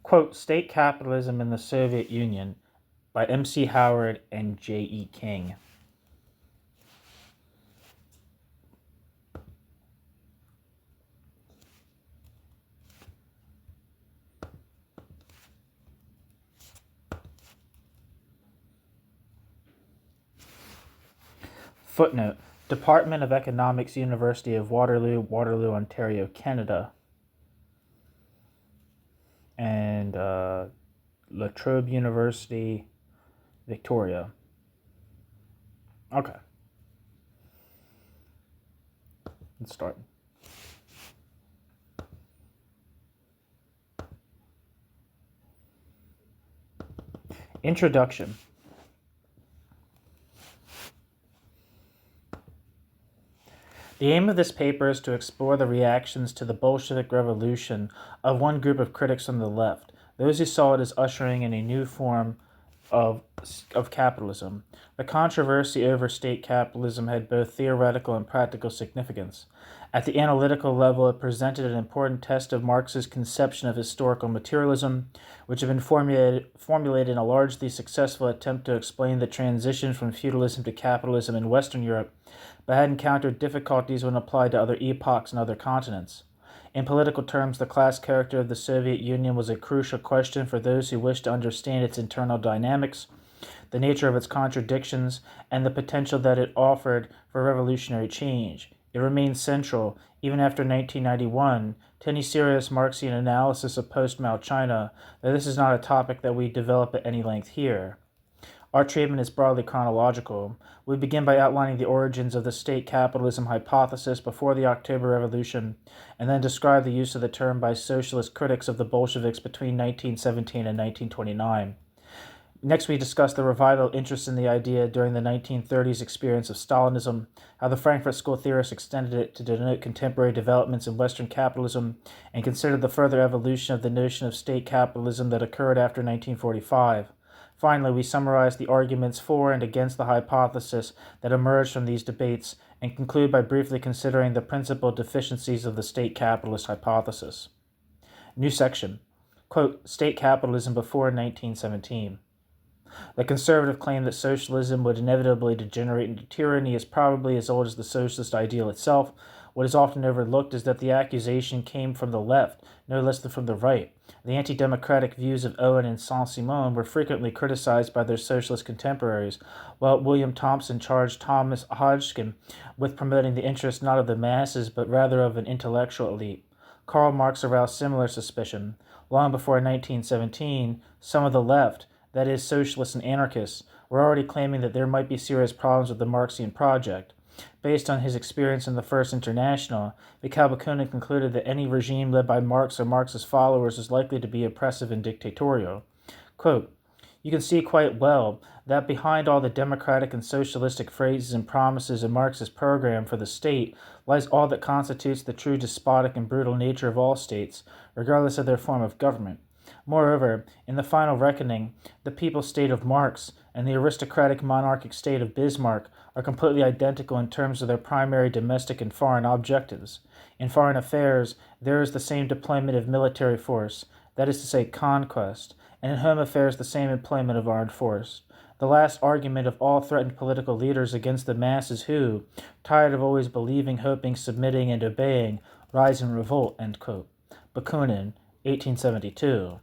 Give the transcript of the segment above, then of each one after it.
Quote, State Capitalism in the Soviet Union by M.C. Howard and J.E. King. Footnote, Department of Economics, University of Waterloo, Waterloo, Ontario, Canada. And La Trobe University, Victoria. Okay. Let's start. Introduction. The aim of this paper is to explore the reactions to the Bolshevik Revolution of one group of critics on the left, those who saw it as ushering in a new form of capitalism. The controversy over state capitalism had both theoretical and practical significance. At the analytical level, it presented an important test of Marx's conception of historical materialism, which had been formulated in a largely successful attempt to explain the transition from feudalism to capitalism in Western Europe, but had encountered difficulties when applied to other epochs and other continents. In political terms, the class character of the Soviet Union was a crucial question for those who wished to understand its internal dynamics, the nature of its contradictions, and the potential that it offered for revolutionary change. It remained central, even after 1991, to any serious Marxian analysis of post-Mao China, though this is not a topic that we develop at any length here. Our treatment is broadly chronological. We begin by outlining the origins of the state capitalism hypothesis before the October Revolution, and then describe the use of the term by socialist critics of the Bolsheviks between 1917 and 1929. Next, we discuss the revival interest in the idea during the 1930s experience of Stalinism, how the Frankfurt School theorists extended it to denote contemporary developments in Western capitalism, and considered the further evolution of the notion of state capitalism that occurred after 1945. Finally, we summarize the arguments for and against the hypothesis that emerged from these debates, and conclude by briefly considering the principal deficiencies of the state capitalist hypothesis. New section. Quote, State capitalism before 1917. The conservative claim that socialism would inevitably degenerate into tyranny is probably as old as the socialist ideal itself. What is often overlooked is that the accusation came from the left, no less than from the right. The anti-democratic views of Owen and Saint-Simon were frequently criticized by their socialist contemporaries, while William Thompson charged Thomas Hodgkin with promoting the interests not of the masses, but rather of an intellectual elite. Karl Marx aroused similar suspicion. Long before 1917, some of the left, that is, socialists and anarchists, were already claiming that there might be serious problems with the Marxian project. Based on his experience in the First International, Mikhail Bakunin concluded that any regime led by Marx or Marx's followers is likely to be oppressive and dictatorial. Quote, You can see quite well that behind all the democratic and socialistic phrases and promises in Marx's program for the state lies all that constitutes the true despotic and brutal nature of all states, regardless of their form of government. Moreover, in the final reckoning, the people's state of Marx and the aristocratic monarchic state of Bismarck are completely identical in terms of their primary domestic and foreign objectives. In foreign affairs, there is the same deployment of military force, that is to say conquest, and in home affairs the same employment of armed force. The last argument of all threatened political leaders against the masses who, tired of always believing, hoping, submitting, and obeying, rise in revolt, end quote. Bakunin, 1872.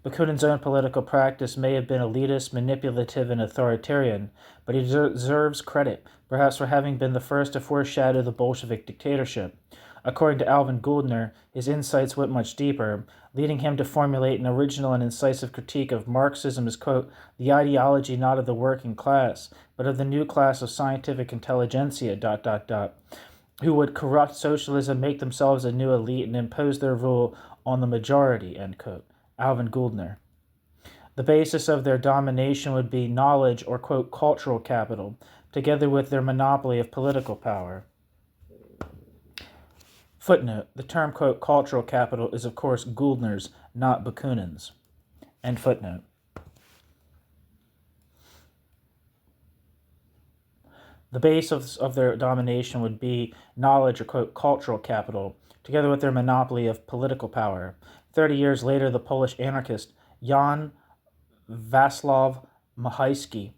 Bakunin's own political practice may have been elitist, manipulative, and authoritarian, but he deserves credit, perhaps for having been the first to foreshadow the Bolshevik dictatorship. According to Alvin Goldner, his insights went much deeper, leading him to formulate an original and incisive critique of Marxism as, quote, the ideology not of the working class, but of the new class of scientific intelligentsia, who would corrupt socialism, make themselves a new elite, and impose their rule on the majority, end quote. Alvin Goldner. The basis of their domination would be knowledge or, quote, cultural capital, together with their monopoly of political power. Footnote, the term, quote, cultural capital is, of course, Goldner's, not Bakunin's. End footnote. The base of their domination would be knowledge or, quote, cultural capital, together with their monopoly of political power. 30 years later, the Polish anarchist Jan Václav Mahajski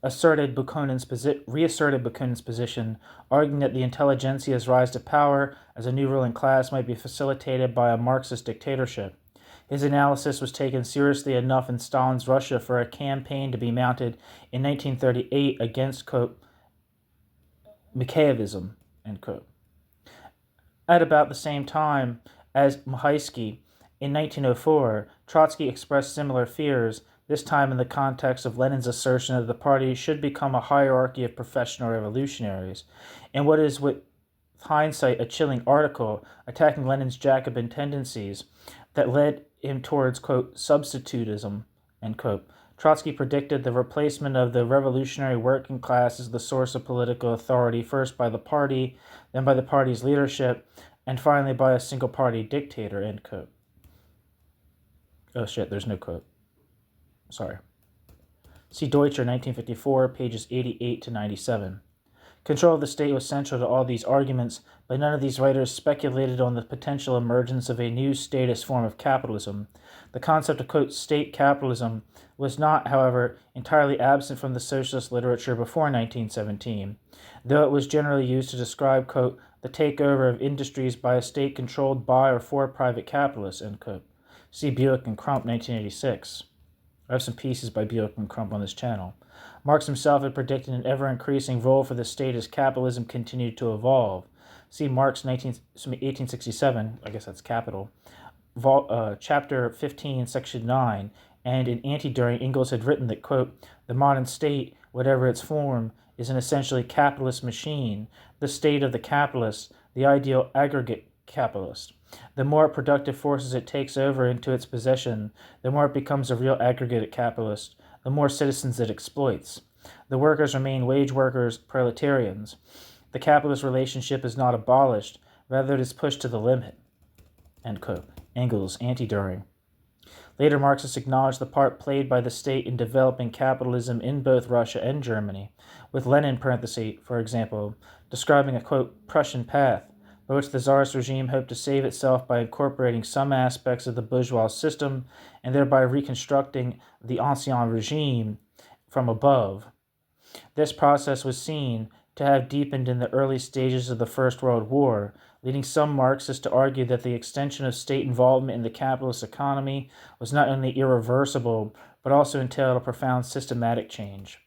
reasserted Bakunin's position, arguing that the intelligentsia's rise to power as a new ruling class might be facilitated by a Marxist dictatorship. His analysis was taken seriously enough in Stalin's Russia for a campaign to be mounted in 1938 against, quote, Capitalism, end quote. At about the same time as Mahajski, in 1904, Trotsky expressed similar fears, this time in the context of Lenin's assertion that the party should become a hierarchy of professional revolutionaries, in what is, with hindsight, a chilling article attacking Lenin's Jacobin tendencies that led him towards, quote, substitutism, end quote. Trotsky predicted the replacement of the revolutionary working class as the source of political authority, first by the party, then by the party's leadership, and finally by a single-party dictator, end quote. Oh shit, there's no quote. Sorry. See Deutscher, 1954, pages 88 to 97. Control of the state was central to all these arguments, but none of these writers speculated on the potential emergence of a new statist form of capitalism. The concept of, quote, state capitalism was not, however, entirely absent from the socialist literature before 1917, though it was generally used to describe, quote, the takeover of industries by a state controlled by or for private capitalists, end quote. See Buick and Crump, 1986. I have some pieces by Buick and Crump on this channel. Marx himself had predicted an ever-increasing role for the state as capitalism continued to evolve. See Marx, 1867, I guess that's Capital, chapter 15, section 9, and in Anti-Düring, Engels had written that, quote, the modern state, whatever its form, is an essentially capitalist machine, the state of the capitalist, the ideal aggregate capitalist. The more productive forces it takes over into its possession, the more it becomes a real aggregate capitalist, the more citizens it exploits. The workers remain wage workers, proletarians. The capitalist relationship is not abolished, rather it is pushed to the limit. End quote. Engels, Anti-Düring. Later, Marxists acknowledged the part played by the state in developing capitalism in both Russia and Germany, with Lenin, for example, describing a, quote, Prussian path, by which the Tsarist regime hoped to save itself by incorporating some aspects of the bourgeois system and thereby reconstructing the ancien regime from above. This process was seen to have deepened in the early stages of the First World War, leading some Marxists to argue that the extension of state involvement in the capitalist economy was not only irreversible, but also entailed a profound systemic change.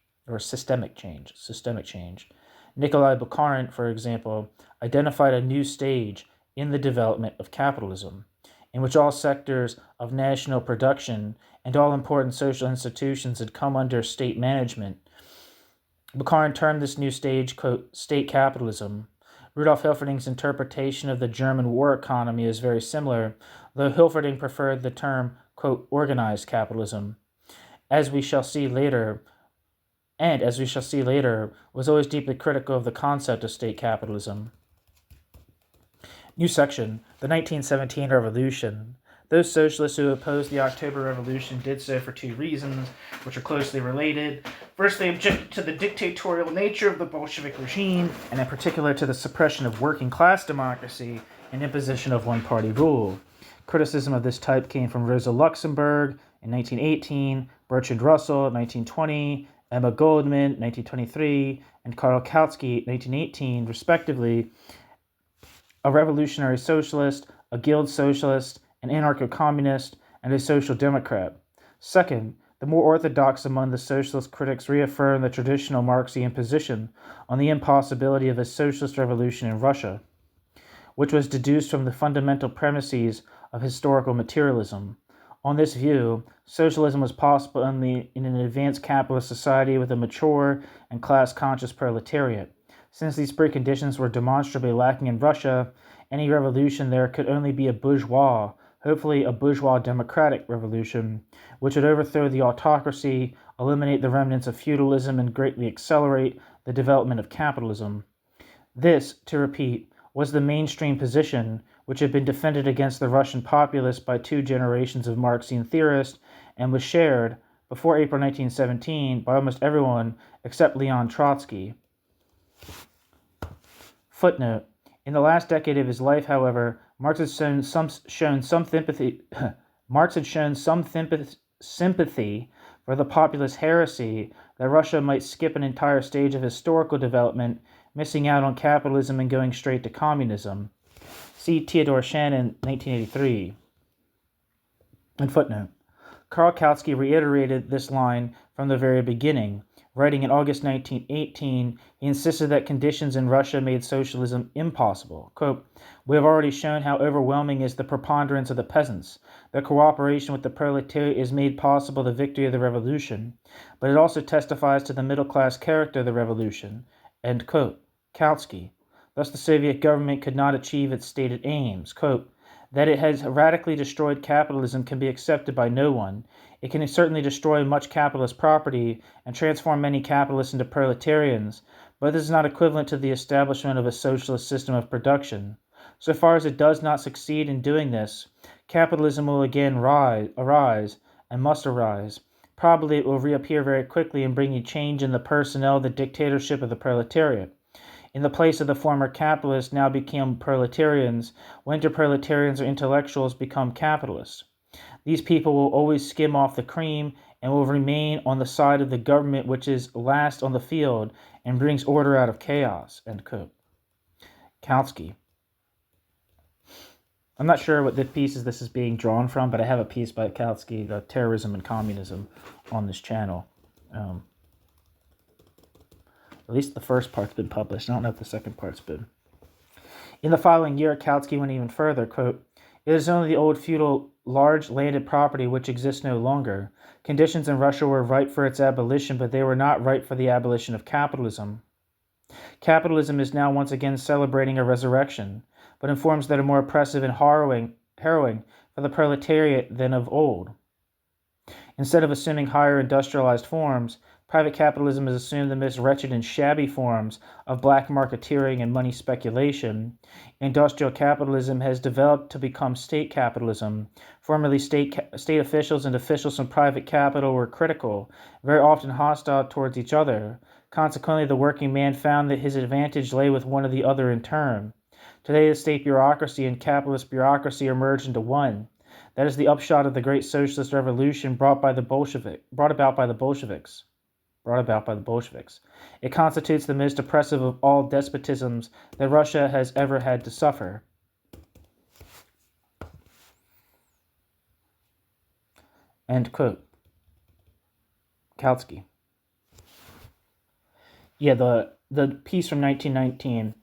Nikolai Bukharin, for example, identified a new stage in the development of capitalism, in which all sectors of national production and all important social institutions had come under state management. Bukharin termed this new stage, quote, state capitalism. Rudolf Hilferding's interpretation of the German war economy is very similar, though Hilferding preferred the term, quote, organized capitalism. As we shall see later, was always deeply critical of the concept of state capitalism. New section, the 1917 Revolution. Those socialists who opposed the October Revolution did so for two reasons, which are closely related. First, they objected to the dictatorial nature of the Bolshevik regime, and in particular to the suppression of working-class democracy and imposition of one-party rule. Criticism of this type came from Rosa Luxemburg in 1918, Bertrand Russell in 1920, Emma Goldman, 1923, and Karl Kautsky, 1918, respectively, a revolutionary socialist, a guild socialist, an anarcho-communist, and a social democrat. Second, the more orthodox among the socialist critics reaffirmed the traditional Marxian position on the impossibility of a socialist revolution in Russia, which was deduced from the fundamental premises of historical materialism. On this view, socialism was possible only in an advanced capitalist society with a mature and class-conscious proletariat. Since these preconditions were demonstrably lacking in Russia, any revolution there could only be a bourgeois, hopefully a bourgeois democratic revolution, which would overthrow the autocracy, eliminate the remnants of feudalism, and greatly accelerate the development of capitalism. This, to repeat, was the mainstream position which had been defended against the Russian populace by two generations of Marxian theorists and was shared, before April 1917, by almost everyone except Leon Trotsky. Footnote: in In the last decade of his life, however, Marx had shown some sympathy. Marx had shown some sympathy for the populist heresy that Russia might skip an entire stage of historical development, missing out on capitalism and going straight to communism. See Theodore Shannon, 1983. And footnote. Karl Kautsky reiterated this line from the very beginning. Writing in August 1918, he insisted that conditions in Russia made socialism impossible. Quote, "We have already shown how overwhelming is the preponderance of the peasants. Their cooperation with the proletariat is made possible the victory of the revolution, but it also testifies to the middle-class character of the revolution." End quote. Kautsky. Thus the Soviet government could not achieve its stated aims. Quote, "That it has radically destroyed capitalism can be accepted by no one. It can certainly destroy much capitalist property and transform many capitalists into proletarians, but this is not equivalent to the establishment of a socialist system of production. So far as it does not succeed in doing this, capitalism will again arise and must arise. Probably it will reappear very quickly and bring a change in the personnel of the dictatorship of the proletariat. In the place of the former capitalists now become proletarians, winter proletarians or intellectuals become capitalists. These people will always skim off the cream and will remain on the side of the government which is last on the field and brings order out of chaos." End quote. Kautsky. I'm not sure what the pieces this is being drawn from, but I have a piece by Kautsky, Terrorism and Communism, on this channel. At least the first part's been published. I don't know if the second part's been. In the following year, Kautsky went even further, quote, "It is only the old feudal large landed property which exists no longer. Conditions in Russia were ripe for its abolition, but they were not ripe for the abolition of capitalism. Capitalism is now once again celebrating a resurrection, but in forms that are more oppressive and harrowing for the proletariat than of old. Instead of assuming higher industrialized forms, private capitalism has assumed the most wretched and shabby forms of black marketeering and money speculation. Industrial capitalism has developed to become state capitalism. Formerly, state officials and officials from private capital were critical, very often hostile towards each other. Consequently, the working man found that his advantage lay with one or the other in turn. Today, the state bureaucracy and capitalist bureaucracy are merged into one. That is the upshot of the great socialist revolution brought about by the Bolsheviks. It constitutes the most oppressive of all despotisms that Russia has ever had to suffer." End quote. Kautsky. Yeah, the piece from 1919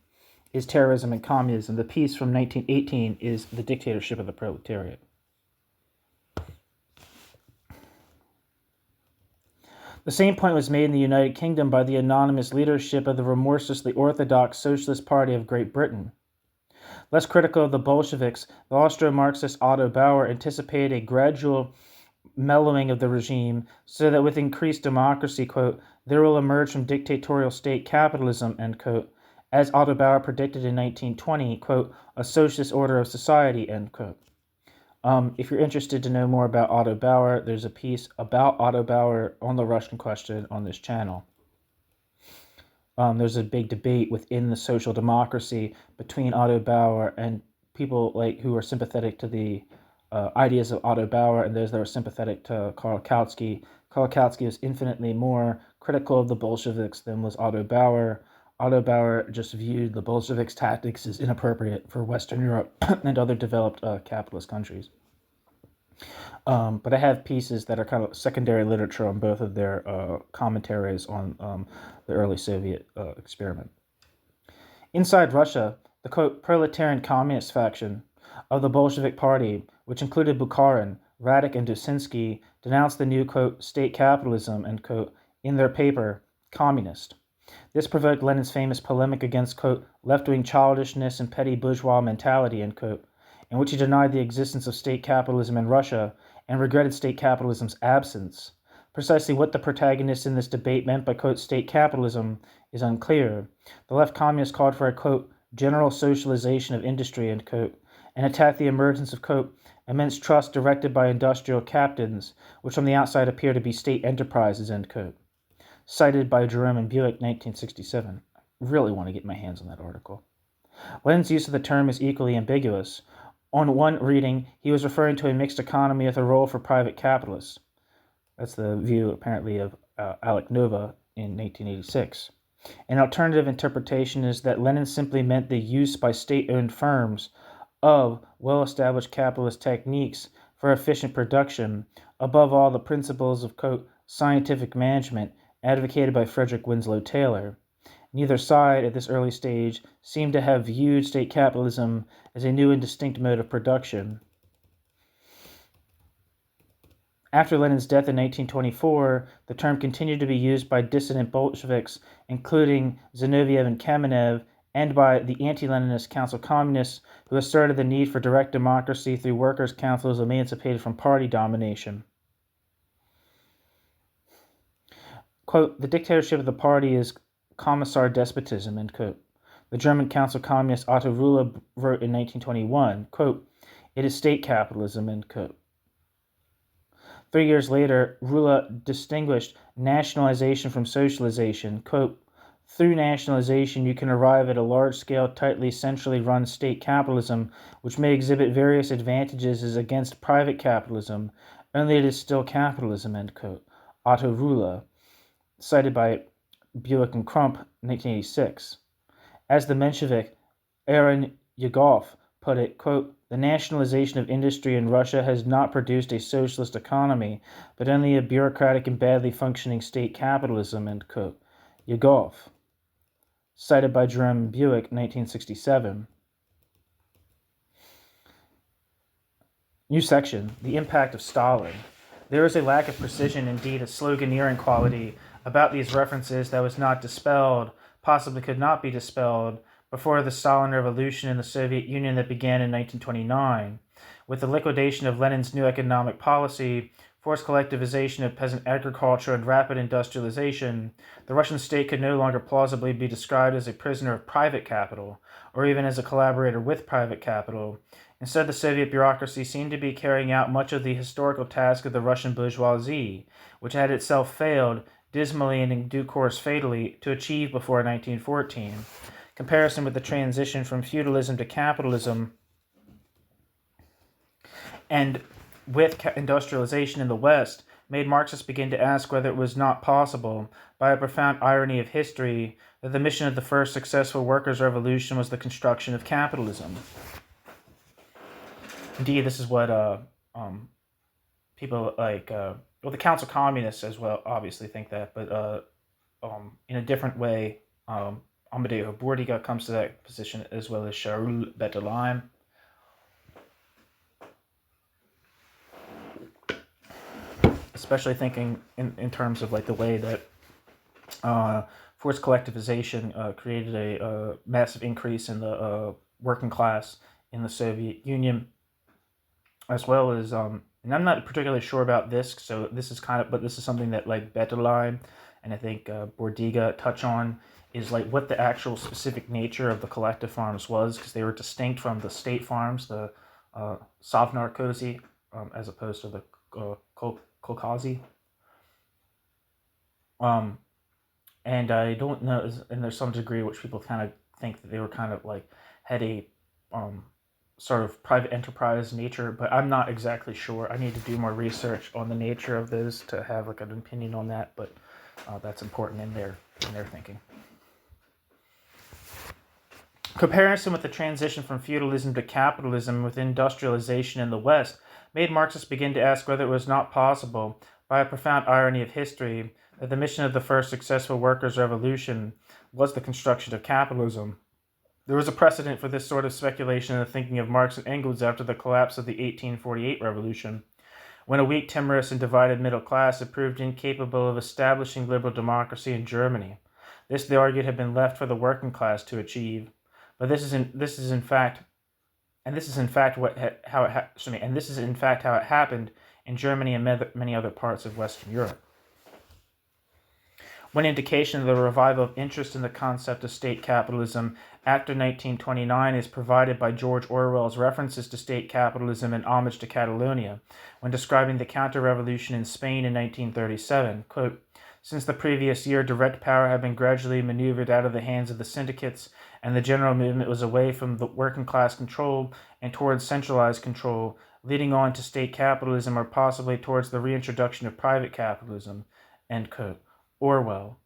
is Terrorism and Communism. The piece from 1918 is The Dictatorship of the Proletariat. The same point was made in the United Kingdom by the anonymous leadership of the remorselessly orthodox Socialist Party of Great Britain. Less critical of the Bolsheviks, the Austro-Marxist Otto Bauer anticipated a gradual mellowing of the regime so that with increased democracy, quote, "there will emerge from dictatorial state capitalism," end quote, as Otto Bauer predicted in 1920, quote, "a socialist order of society," end quote. If you're interested to know more about Otto Bauer, there's a piece about Otto Bauer on the Russian question on this channel. There's a big debate within the social democracy between Otto Bauer and people who are sympathetic to the ideas of Otto Bauer and those that are sympathetic to Karl Kautsky. Karl Kautsky was infinitely more critical of the Bolsheviks than was Otto Bauer. Otto Bauer just viewed the Bolsheviks' tactics as inappropriate for Western Europe and other developed capitalist countries. But I have pieces that are kind of secondary literature on both of their commentaries on the early Soviet experiment. Inside Russia, the quote, proletarian communist faction of the Bolshevik Party, which included Bukharin, Radek, and Dusinsky, denounced the new, quote, state capitalism, end quote, in their paper, Communist. This provoked Lenin's famous polemic against, quote, left-wing childishness and petty bourgeois mentality, end quote, in which he denied the existence of state capitalism in Russia and regretted state capitalism's absence. Precisely what the protagonists in this debate meant by, quote, state capitalism is unclear. The left communists called for a, quote, general socialization of industry, end quote, and attacked the emergence of, quote, immense trusts directed by industrial captains, which from the outside appear to be state enterprises, end quote. Cited by Jerome and Buick, 1967. I really want to get my hands on that article. Lenin's use of the term is equally ambiguous. On one reading, he was referring to a mixed economy with a role for private capitalists. That's the view, apparently, of Alec Nova in 1886. An alternative interpretation is that Lenin simply meant the use by state-owned firms of well-established capitalist techniques for efficient production, above all the principles of, quote, scientific management advocated by Frederick Winslow Taylor. Neither side, at this early stage, seemed to have viewed state capitalism as a new and distinct mode of production. After Lenin's death in 1924, the term continued to be used by dissident Bolsheviks, including Zinoviev and Kamenev, and by the anti-Leninist Council Communists, who asserted the need for direct democracy through workers' councils emancipated from party domination. Quote, the dictatorship of the party is commissar despotism, end quote. The German Council Communist Otto Rühle wrote in 1921, quote, it is state capitalism, end quote. 3 years later, Rühle distinguished nationalization from socialization. Quote, through nationalization, you can arrive at a large-scale, tightly, centrally run state capitalism, which may exhibit various advantages as against private capitalism, only it is still capitalism, end quote. Otto Rühle, cited by Buick and Crump, 1986. As the Menshevik Aaron Yegov put it, quote, the nationalization of industry in Russia has not produced a socialist economy, but only a bureaucratic and badly functioning state capitalism, end quote. Yegov, cited by Jerome Buick, 1967. New section, the impact of Stalin. There is a lack of precision, indeed a sloganeering quality, about these references that was not dispelled, possibly could not be dispelled, before the Stalin Revolution in the Soviet Union that began in 1929. With the liquidation of Lenin's new economic policy, forced collectivization of peasant agriculture, and rapid industrialization, the Russian state could no longer plausibly be described as a prisoner of private capital, or even as a collaborator with private capital. Instead, the Soviet bureaucracy seemed to be carrying out much of the historical task of the Russian bourgeoisie, which had itself failed, dismally and in due course fatally, to achieve before 1914. Comparison with the transition from feudalism to capitalism and with industrialization in the West made Marxists begin to ask whether it was not possible, by a profound irony of history, that the mission of the first successful workers' revolution was the construction of capitalism. Indeed, this is what people like, the Council Communists as well obviously think that, but in a different way, Amadeo Bordiga comes to that position, as well as Shaul Bettelheim. Especially thinking in terms of like the way that forced collectivization created a massive increase in the working class in the Soviet Union, as well as, and I'm not particularly sure about this, so this is but this is something that like Bettelheim and I think Bordiga touch on, is like what the actual specific nature of the collective farms was, because they were distinct from the state farms, the Sovnarkozy, as opposed to the Kolkhozy. And I don't know, and there's some degree which people kind of think that they were kind of like had a sort of private enterprise nature, but I'm not exactly sure. I need to do more research on the nature of those to have like an opinion on that, but that's important in their thinking. Comparison with the transition from feudalism to capitalism with industrialization in the West made Marxists begin to ask whether it was not possible, by a profound irony of history, that the mission of the first successful workers' revolution was the construction of capitalism. There was a precedent for this sort of speculation in the thinking of Marx and Engels after the collapse of the 1848 revolution, when a weak, timorous, and divided middle class had proved incapable of establishing liberal democracy in Germany. This, they argued, had been left for the working class to achieve. But this is in fact how it happened in Germany and many other parts of Western Europe. One indication of the revival of interest in the concept of state capitalism after 1929 is provided by George Orwell's references to state capitalism in Homage to Catalonia, when describing the counter-revolution in Spain in 1937. Quote, since the previous year, direct power had been gradually maneuvered out of the hands of the syndicates and the general movement was away from the working class control and towards centralized control, leading on to state capitalism or possibly towards the reintroduction of private capitalism. End quote. Orwell.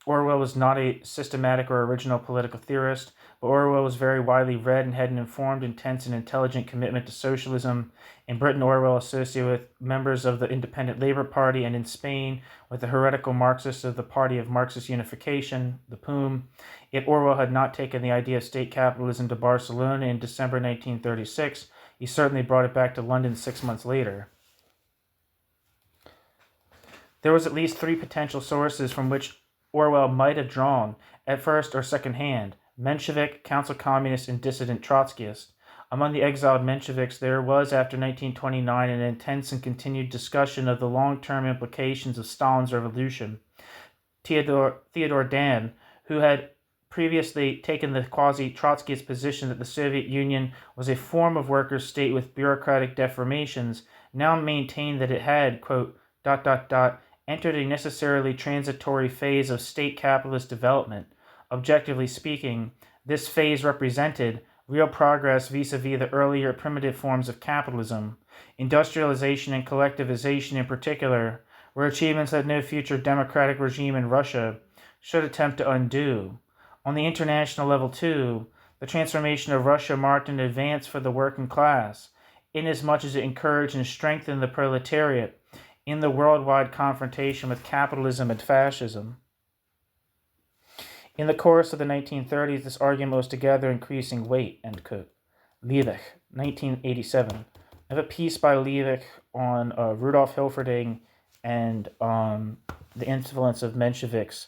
Orwell was not a systematic or original political theorist, but Orwell was very widely read and had an informed, intense, and intelligent commitment to socialism. In Britain, Orwell associated with members of the Independent Labour Party, and in Spain, with the heretical Marxists of the Party of Marxist Unification, the POUM. Yet Orwell had not taken the idea of state capitalism to Barcelona in December 1936. He certainly brought it back to London 6 months later. There was at least three potential sources from which Orwell might have drawn, at first or second hand: Menshevik, council communist, and dissident Trotskyist. Among the exiled Mensheviks, there was, after 1929, an intense and continued discussion of the long-term implications of Stalin's revolution. Theodor Dan, who had previously taken the quasi-Trotskyist position that the Soviet Union was a form of workers' state with bureaucratic deformations, now maintained that it had, quote, ... entered a necessarily transitory phase of state capitalist development. Objectively speaking, this phase represented real progress vis-a-vis the earlier primitive forms of capitalism. Industrialization and collectivization in particular were achievements that no future democratic regime in Russia should attempt to undo. On the international level too, the transformation of Russia marked an advance for the working class, inasmuch as it encouraged and strengthened the proletariat in the worldwide confrontation with capitalism and fascism. In the course of the 1930s, this argument was to gather increasing weight, end quote. Liebig, 1987. I have a piece by Liebig on Rudolf Hilferding and the influence of Mensheviks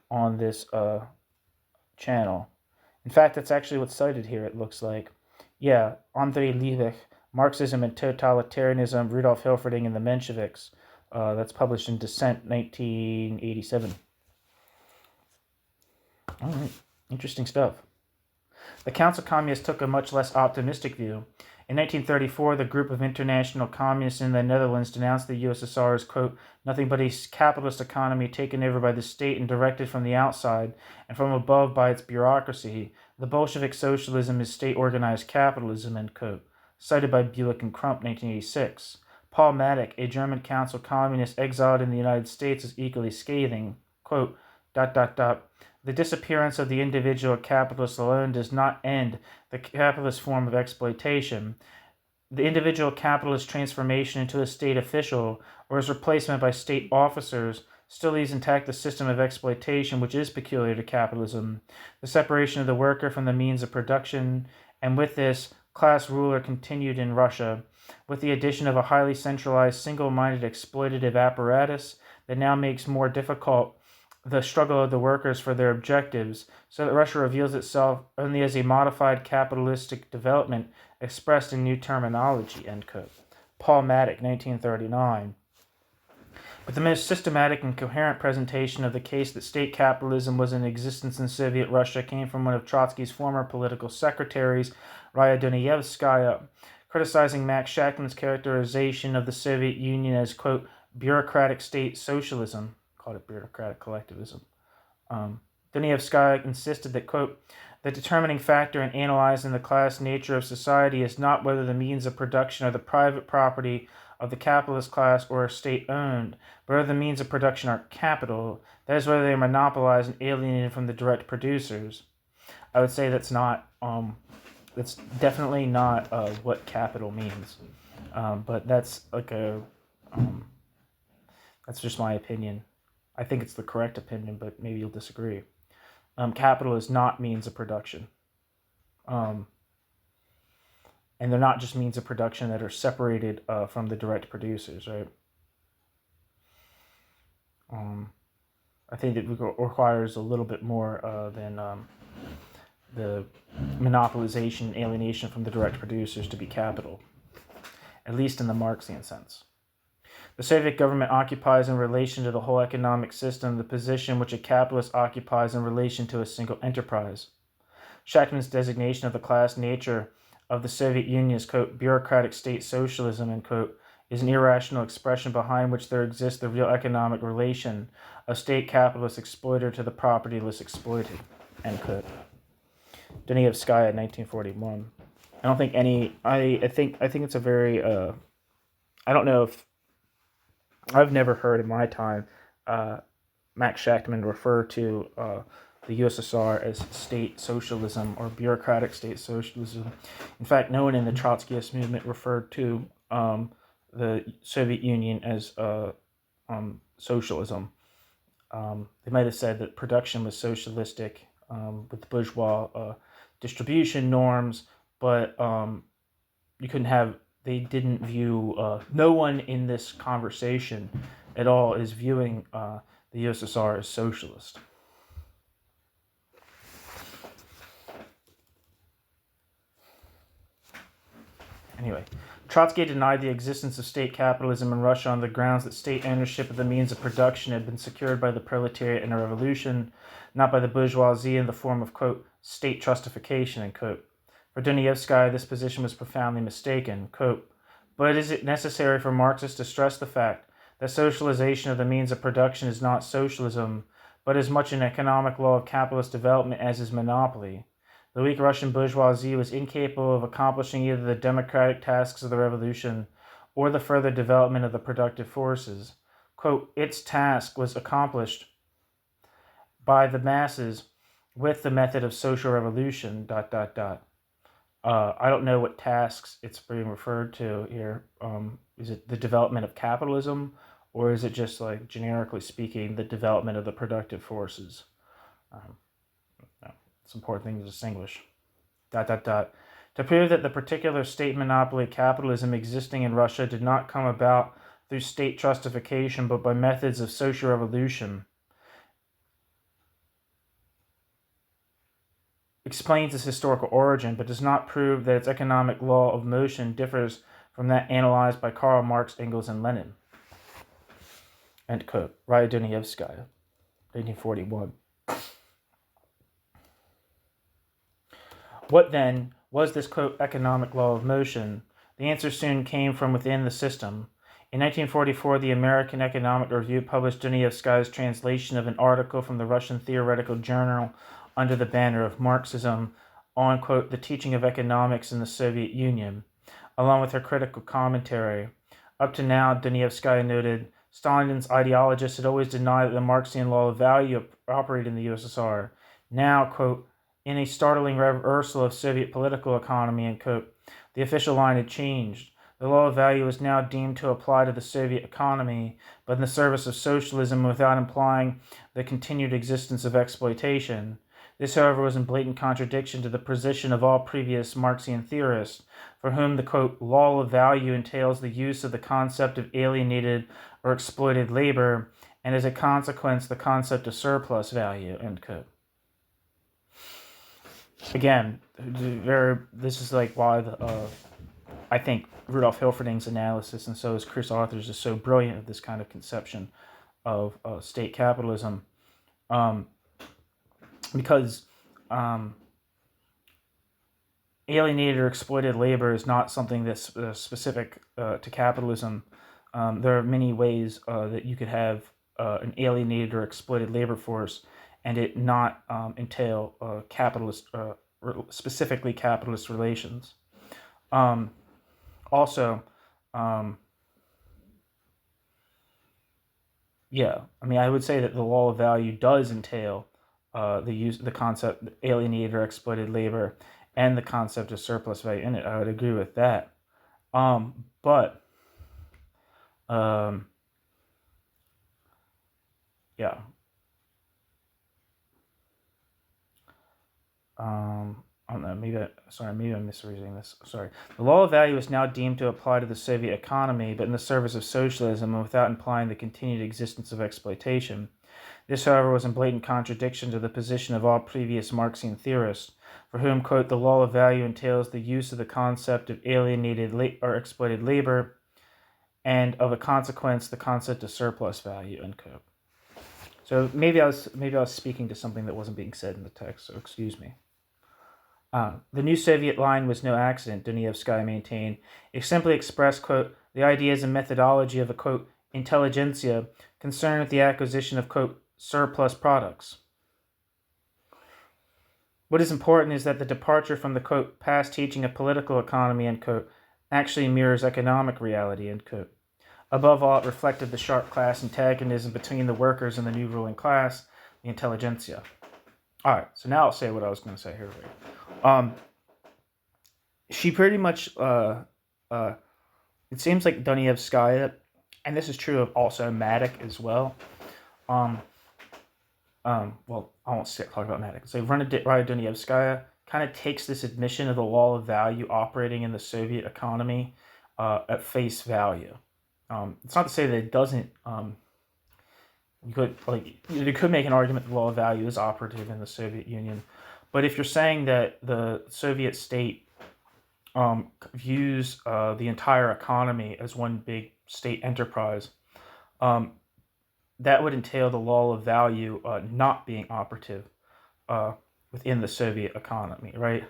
on this channel. In fact, that's actually what's cited here, it looks like. Yeah, Andrei Liebig, Marxism and Totalitarianism, Rudolf Hilferding and the Mensheviks. That's published in Dissent, 1987. All right, interesting stuff. The Council Communists took a much less optimistic view. In 1934, the group of international communists in the Netherlands denounced the USSR as, quote, nothing but a capitalist economy taken over by the state and directed from the outside and from above by its bureaucracy. The Bolshevik socialism is state-organized capitalism, end quote. Cited by Bulick and Crump, 1986. Paul Maddock, a German council communist exiled in the United States, is equally scathing. Quote, ... The disappearance of the individual capitalist alone does not end the capitalist form of exploitation. The individual capitalist transformation into a state official or his replacement by state officers still leaves intact the system of exploitation which is peculiar to capitalism. The separation of the worker from the means of production, and with this, class ruler continued in Russia, with the addition of a highly centralized, single-minded exploitative apparatus that now makes more difficult the struggle of the workers for their objectives, so that Russia reveals itself only as a modified capitalistic development expressed in new terminology, end quote. Paul Maddock, 1939. But the most systematic and coherent presentation of the case that state capitalism was in existence in Soviet Russia came from one of Trotsky's former political secretaries, Raya Dunayevskaya, criticizing Max Shachtman's characterization of the Soviet Union as, quote, bureaucratic state socialism. Called it bureaucratic collectivism. Dunayevskaya insisted that, quote, the determining factor in analyzing the class nature of society is not whether the means of production are the private property of the capitalist class or are state-owned, but whether the means of production are capital, that is, whether they are monopolized and alienated from the direct producers. I would say that's definitely not what capital means, but that's like that's just my opinion. I think it's the correct opinion, but maybe you'll disagree. Capital is not means of production. And they're not just means of production that are separated from the direct producers, right? I think it requires a little bit more than the monopolization, alienation from the direct producers to be capital, at least in the Marxian sense. The Soviet government occupies in relation to the whole economic system the position which a capitalist occupies in relation to a single enterprise. Shachtman's designation of the class nature of the Soviet Union as, quote, bureaucratic state socialism, end quote, is an irrational expression behind which there exists the real economic relation of state capitalist exploiter to the propertyless exploited, end quote. Dunievskaya, 1941. I don't think any. I think it's a very. I don't know if I've never heard in my time Max Shachtman refer to the USSR as state socialism or bureaucratic state socialism. In fact, no one in the Trotskyist movement referred to the Soviet Union as socialism. They might have said that production was socialistic with the bourgeois distribution norms, but you couldn't have. They didn't view. No one in this conversation at all is viewing the USSR as socialist. Anyway, Trotsky denied the existence of state capitalism in Russia on the grounds that state ownership of the means of production had been secured by the proletariat in a revolution, not by the bourgeoisie in the form of, quote, state trustification, end quote. For Dunievskaya, this position was profoundly mistaken, quote, but is it necessary for Marxists to stress the fact that socialization of the means of production is not socialism, but as much an economic law of capitalist development as is monopoly? The weak Russian bourgeoisie was incapable of accomplishing either the democratic tasks of the revolution or the further development of the productive forces. Quote, its task was accomplished by the masses with the method of social revolution, ... I don't know what tasks it's being referred to here. Is it the development of capitalism, or is it just, like, generically speaking, the development of the productive forces? It's an important thing to distinguish. ... To prove that the particular state monopoly capitalism existing in Russia did not come about through state trustification, but by methods of social revolution, explains its historical origin, but does not prove that its economic law of motion differs from that analyzed by Karl Marx, Engels, and Lenin. End quote. Raya Dunievskaya, 1941. What then was this, quote, economic law of motion? The answer soon came from within the system. In 1944, the American Economic Review published Dunievskaya's translation of an article from the Russian Theoretical Journal under the banner of Marxism on, quote, the teaching of economics in the Soviet Union, along with her critical commentary. Up to now, Dunievskaya noted, Stalin's ideologists had always denied that the Marxian law of value operated in the USSR. Now, quote, in a startling reversal of Soviet political economy, end quote, the official line had changed. The law of value is now deemed to apply to the Soviet economy, but in the service of socialism without implying the continued existence of exploitation. This, however, was in blatant contradiction to the position of all previous Marxian theorists, for whom the, quote, law of value entails the use of the concept of alienated or exploited labor, and as a consequence, the concept of surplus value, end quote. Again, this is like why I think Rudolf Hilferding's analysis, and so is Chris Arthur's, is so brilliant of this kind of conception of state capitalism, because alienated or exploited labor is not something that's specific to capitalism. There are many ways that you could have an alienated or exploited labor force and it not entail specifically capitalist relations. Also, yeah, I mean, I would say that the law of value does entail the concept alienated or exploited labor and the concept of surplus value in it. I would agree with that. But yeah. I don't know, maybe I'm misreading this. Sorry. The law of value is now deemed to apply to the Soviet economy, but in the service of socialism and without implying the continued existence of exploitation. This, however, was in blatant contradiction to the position of all previous Marxian theorists, for whom, quote, the law of value entails the use of the concept of alienated or exploited labor, and of a consequence, the concept of surplus value, end quote. So maybe I was speaking to something that wasn't being said in the text, so excuse me. The new Soviet line was no accident, Dunievskaya maintained. It simply expressed, quote, the ideas and methodology of a, quote, intelligentsia concerned with the acquisition of, quote, surplus products. What is important is that the departure from the, quote, past teaching of political economy, end quote, actually mirrors economic reality, end quote. Above all, it reflected the sharp class antagonism between the workers and the new ruling class, the intelligentsia. All right, so now I'll say what I was going to say here. She pretty much, it seems like Dunayevskaya, and this is true of also Matic as well. Well, I won't talk about Matic. So Raya Dunayevskaya kind of takes this admission of the law of value operating in the Soviet economy at face value. It's not to say that it doesn't. You could make an argument that the law of value is operative in the Soviet Union, but if you're saying that the Soviet state views the entire economy as one big state enterprise, that would entail the law of value not being operative within the Soviet economy, right?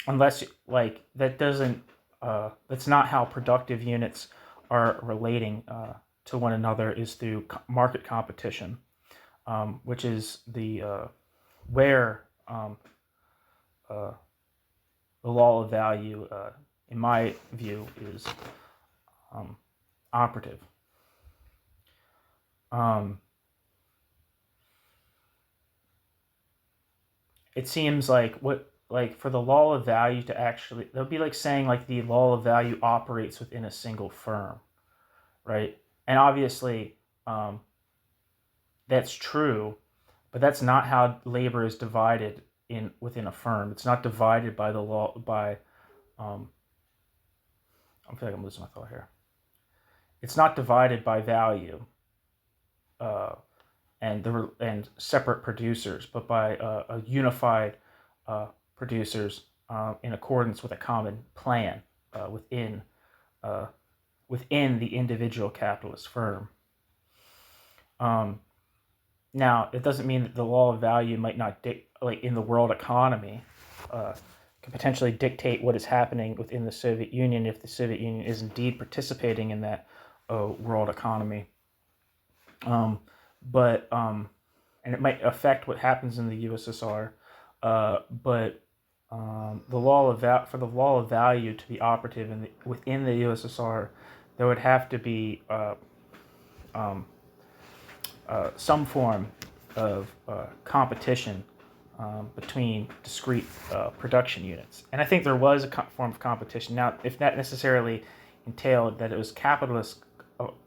Unless that doesn't, that's not how productive units are relating to one another, is through market competition, which is the where the law of value, in my view, is operative. It seems like for the law of value to actually, that would be like saying like the law of value operates within a single firm, right? And obviously, that's true, but that's not how labor is divided within a firm. It's not divided by the law by. I feel like I'm losing my thought here. It's not divided by value, and separate producers, but by a unified producers in accordance with a common plan within the individual capitalist firm. Now, it doesn't mean that the law of value might not in the world economy can potentially dictate what is happening within the Soviet Union if the Soviet Union is indeed participating in that world economy. But and it might affect what happens in the USSR. But the law of for the law of value to be operative within the USSR, there would have to be some form of competition between discrete production units. And I think there was a form of competition. Now, if that necessarily entailed that it was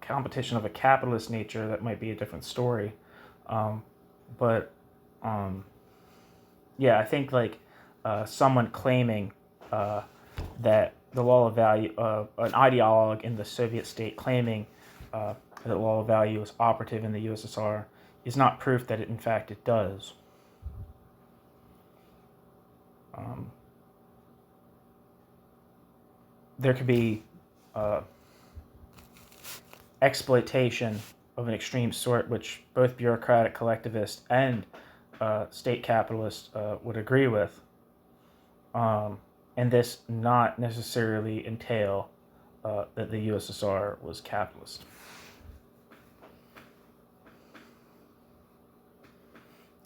competition of a capitalist nature, that might be a different story. Yeah, I think someone claiming that the law of value, an ideologue in the Soviet state claiming that the law of value is operative in the USSR, is not proof that it in fact it does. There could be exploitation of an extreme sort, which both bureaucratic collectivists and state capitalists would agree with, and this not necessarily entail that the USSR was capitalist.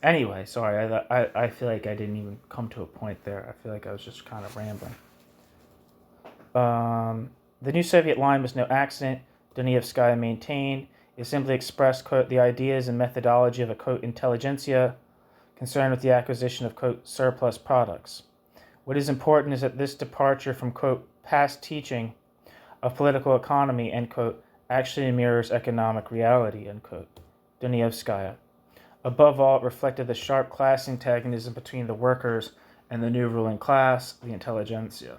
Anyway, sorry, I feel like I didn't even come to a point there. I feel like I was just kind of rambling. The new Soviet line was no accident, Dunayevskaya maintained. It simply expressed, quote, the ideas and methodology of a, quote, intelligentsia concerned with the acquisition of, quote, surplus products. What is important is that this departure from, quote, past teaching of political economy, end quote, actually mirrors economic reality, end quote, Dunayevskaya. Above all, it reflected the sharp class antagonism between the workers and the new ruling class, the intelligentsia.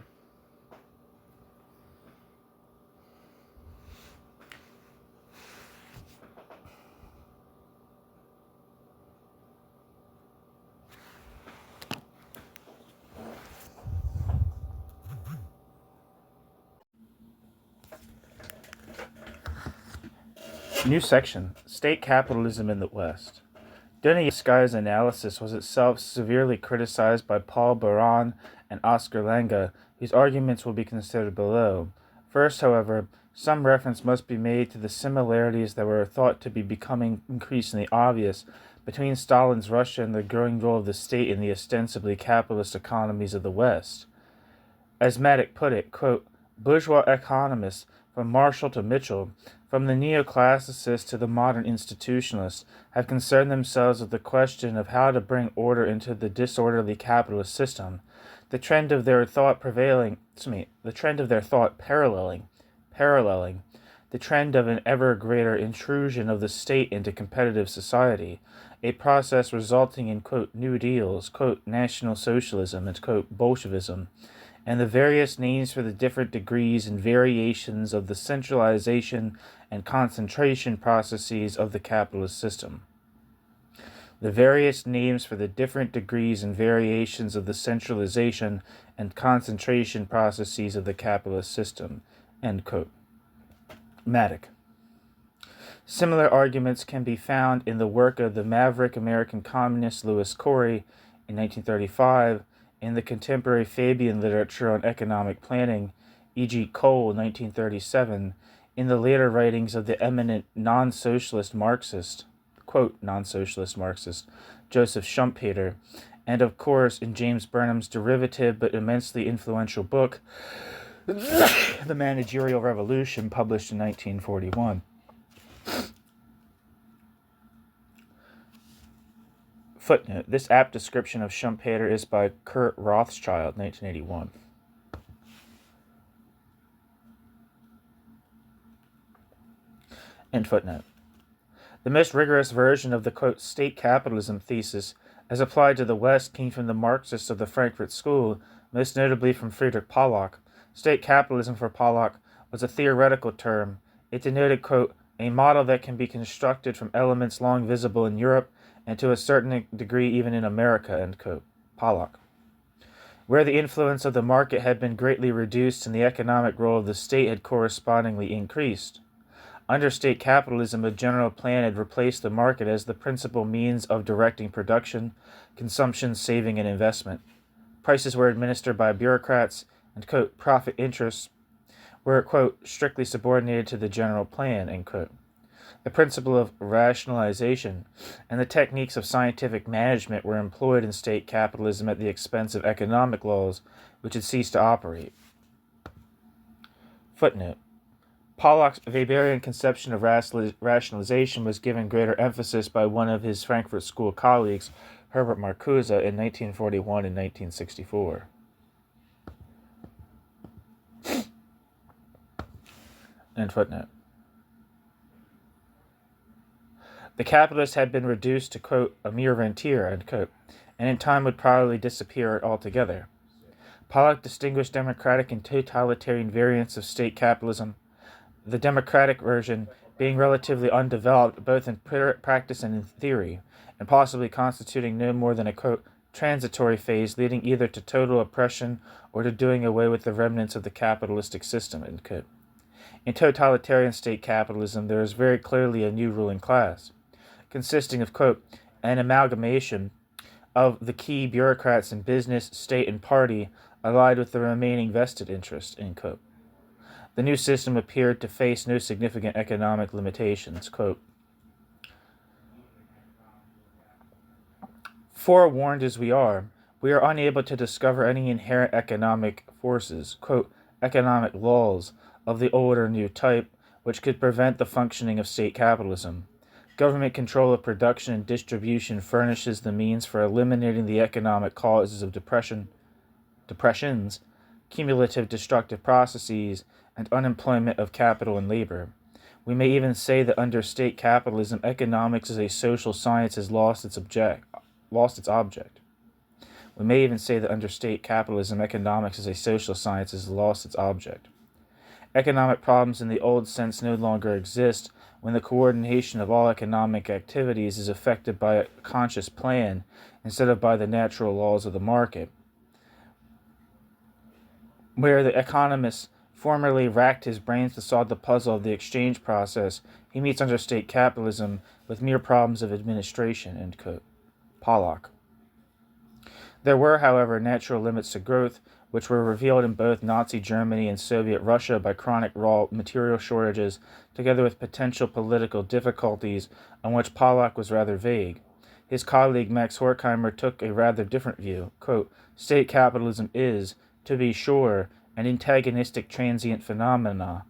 New section, State Capitalism in the West. Dunayevskaya's analysis was itself severely criticized by Paul Baran and Oscar Lenga, whose arguments will be considered below. First, however, some reference must be made to the similarities that were thought to be becoming increasingly obvious between Stalin's Russia and the growing role of the state in the ostensibly capitalist economies of the West. As Maddock put it, quote, bourgeois economists, from Marshall to Mitchell, from the neoclassicists to the modern institutionalists, have concerned themselves with the question of how to bring order into the disorderly capitalist system. The trend of their thought paralleling the trend of an ever greater intrusion of the state into competitive society, a process resulting in, quote, New Deals, quote, National Socialism, and, quote, Bolshevism, and the various names for the different degrees and variations of the centralization and concentration processes of the capitalist system. The various names for the different degrees and variations of the centralization and concentration processes of the capitalist system. End quote. Maddock. Similar arguments can be found in the work of the maverick American communist Louis Corey in 1935, in the contemporary Fabian literature on economic planning, E.G. Cole, 1937, in the later writings of the eminent non-socialist Marxist, quote, non-socialist Marxist, Joseph Schumpeter, and of course in James Burnham's derivative but immensely influential book, The Managerial Revolution, published in 1941. Footnote: this apt description of Schumpeter is by Kurt Rothschild, 1981. End footnote. The most rigorous version of the, quote, state capitalism thesis as applied to the West came from the Marxists of the Frankfurt School, most notably from Friedrich Pollock. State capitalism for Pollock was a theoretical term. It denoted, quote, a model that can be constructed from elements long visible in Europe and to a certain degree even in America, end quote. Pollock. Where the influence of the market had been greatly reduced and the economic role of the state had correspondingly increased. Under state capitalism, a general plan had replaced the market as the principal means of directing production, consumption, saving, and investment. Prices were administered by bureaucrats, and, quote, profit interests were, quote, strictly subordinated to the general plan, end quote. The principle of rationalization and the techniques of scientific management were employed in state capitalism at the expense of economic laws, which had ceased to operate. Footnote: Pollock's Weberian conception of rationalization was given greater emphasis by one of his Frankfurt School colleagues, Herbert Marcuse, in 1941 and 1964. End footnote. The capitalist had been reduced to, quote, a mere rentier, end quote, and in time would probably disappear altogether. Pollock distinguished democratic and totalitarian variants of state capitalism, the democratic version being relatively undeveloped both in practice and in theory, and possibly constituting no more than a, quote, transitory phase leading either to total oppression or to doing away with the remnants of the capitalistic system, end quote. In totalitarian state capitalism, there is very clearly a new ruling class, consisting of, quote, an amalgamation of the key bureaucrats in business, state, and party allied with the remaining vested interests, end quote. The new system appeared to face no significant economic limitations, quote, forewarned as we are unable to discover any inherent economic forces, quote, economic laws of the old or new type, which could prevent the functioning of state capitalism. Government control of production and distribution furnishes the means for eliminating the economic causes of depressions, cumulative destructive processes, and unemployment of capital and labor. We may even say that under state capitalism, economics as a social science has lost its object. We may even say that under state capitalism, economics as a social science has lost its object. Economic problems in the old sense no longer exist when the coordination of all economic activities is effected by a conscious plan instead of by the natural laws of the market. Where the economist formerly racked his brains to solve the puzzle of the exchange process, he meets under state capitalism with mere problems of administration, end quote. Pollock. There were, however, natural limits to growth, which were revealed in both Nazi Germany and Soviet Russia by chronic raw material shortages, together with potential political difficulties on which Pollock was rather vague. His colleague Max Horkheimer took a rather different view. Quote, state capitalism is, to be sure, an antagonistic transient phenomenon.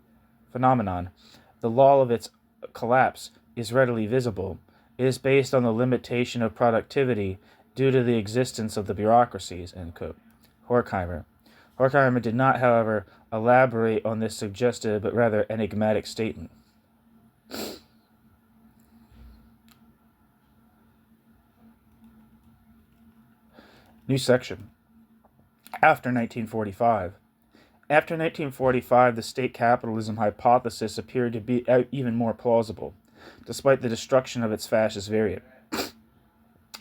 The law of its collapse is readily visible. It is based on the limitation of productivity due to the existence of the bureaucracies. End quote. Horkheimer did not, however, elaborate on this suggestive but rather enigmatic statement. New section. After 1945. After 1945, the state capitalism hypothesis appeared to be even more plausible, despite the destruction of its fascist variant.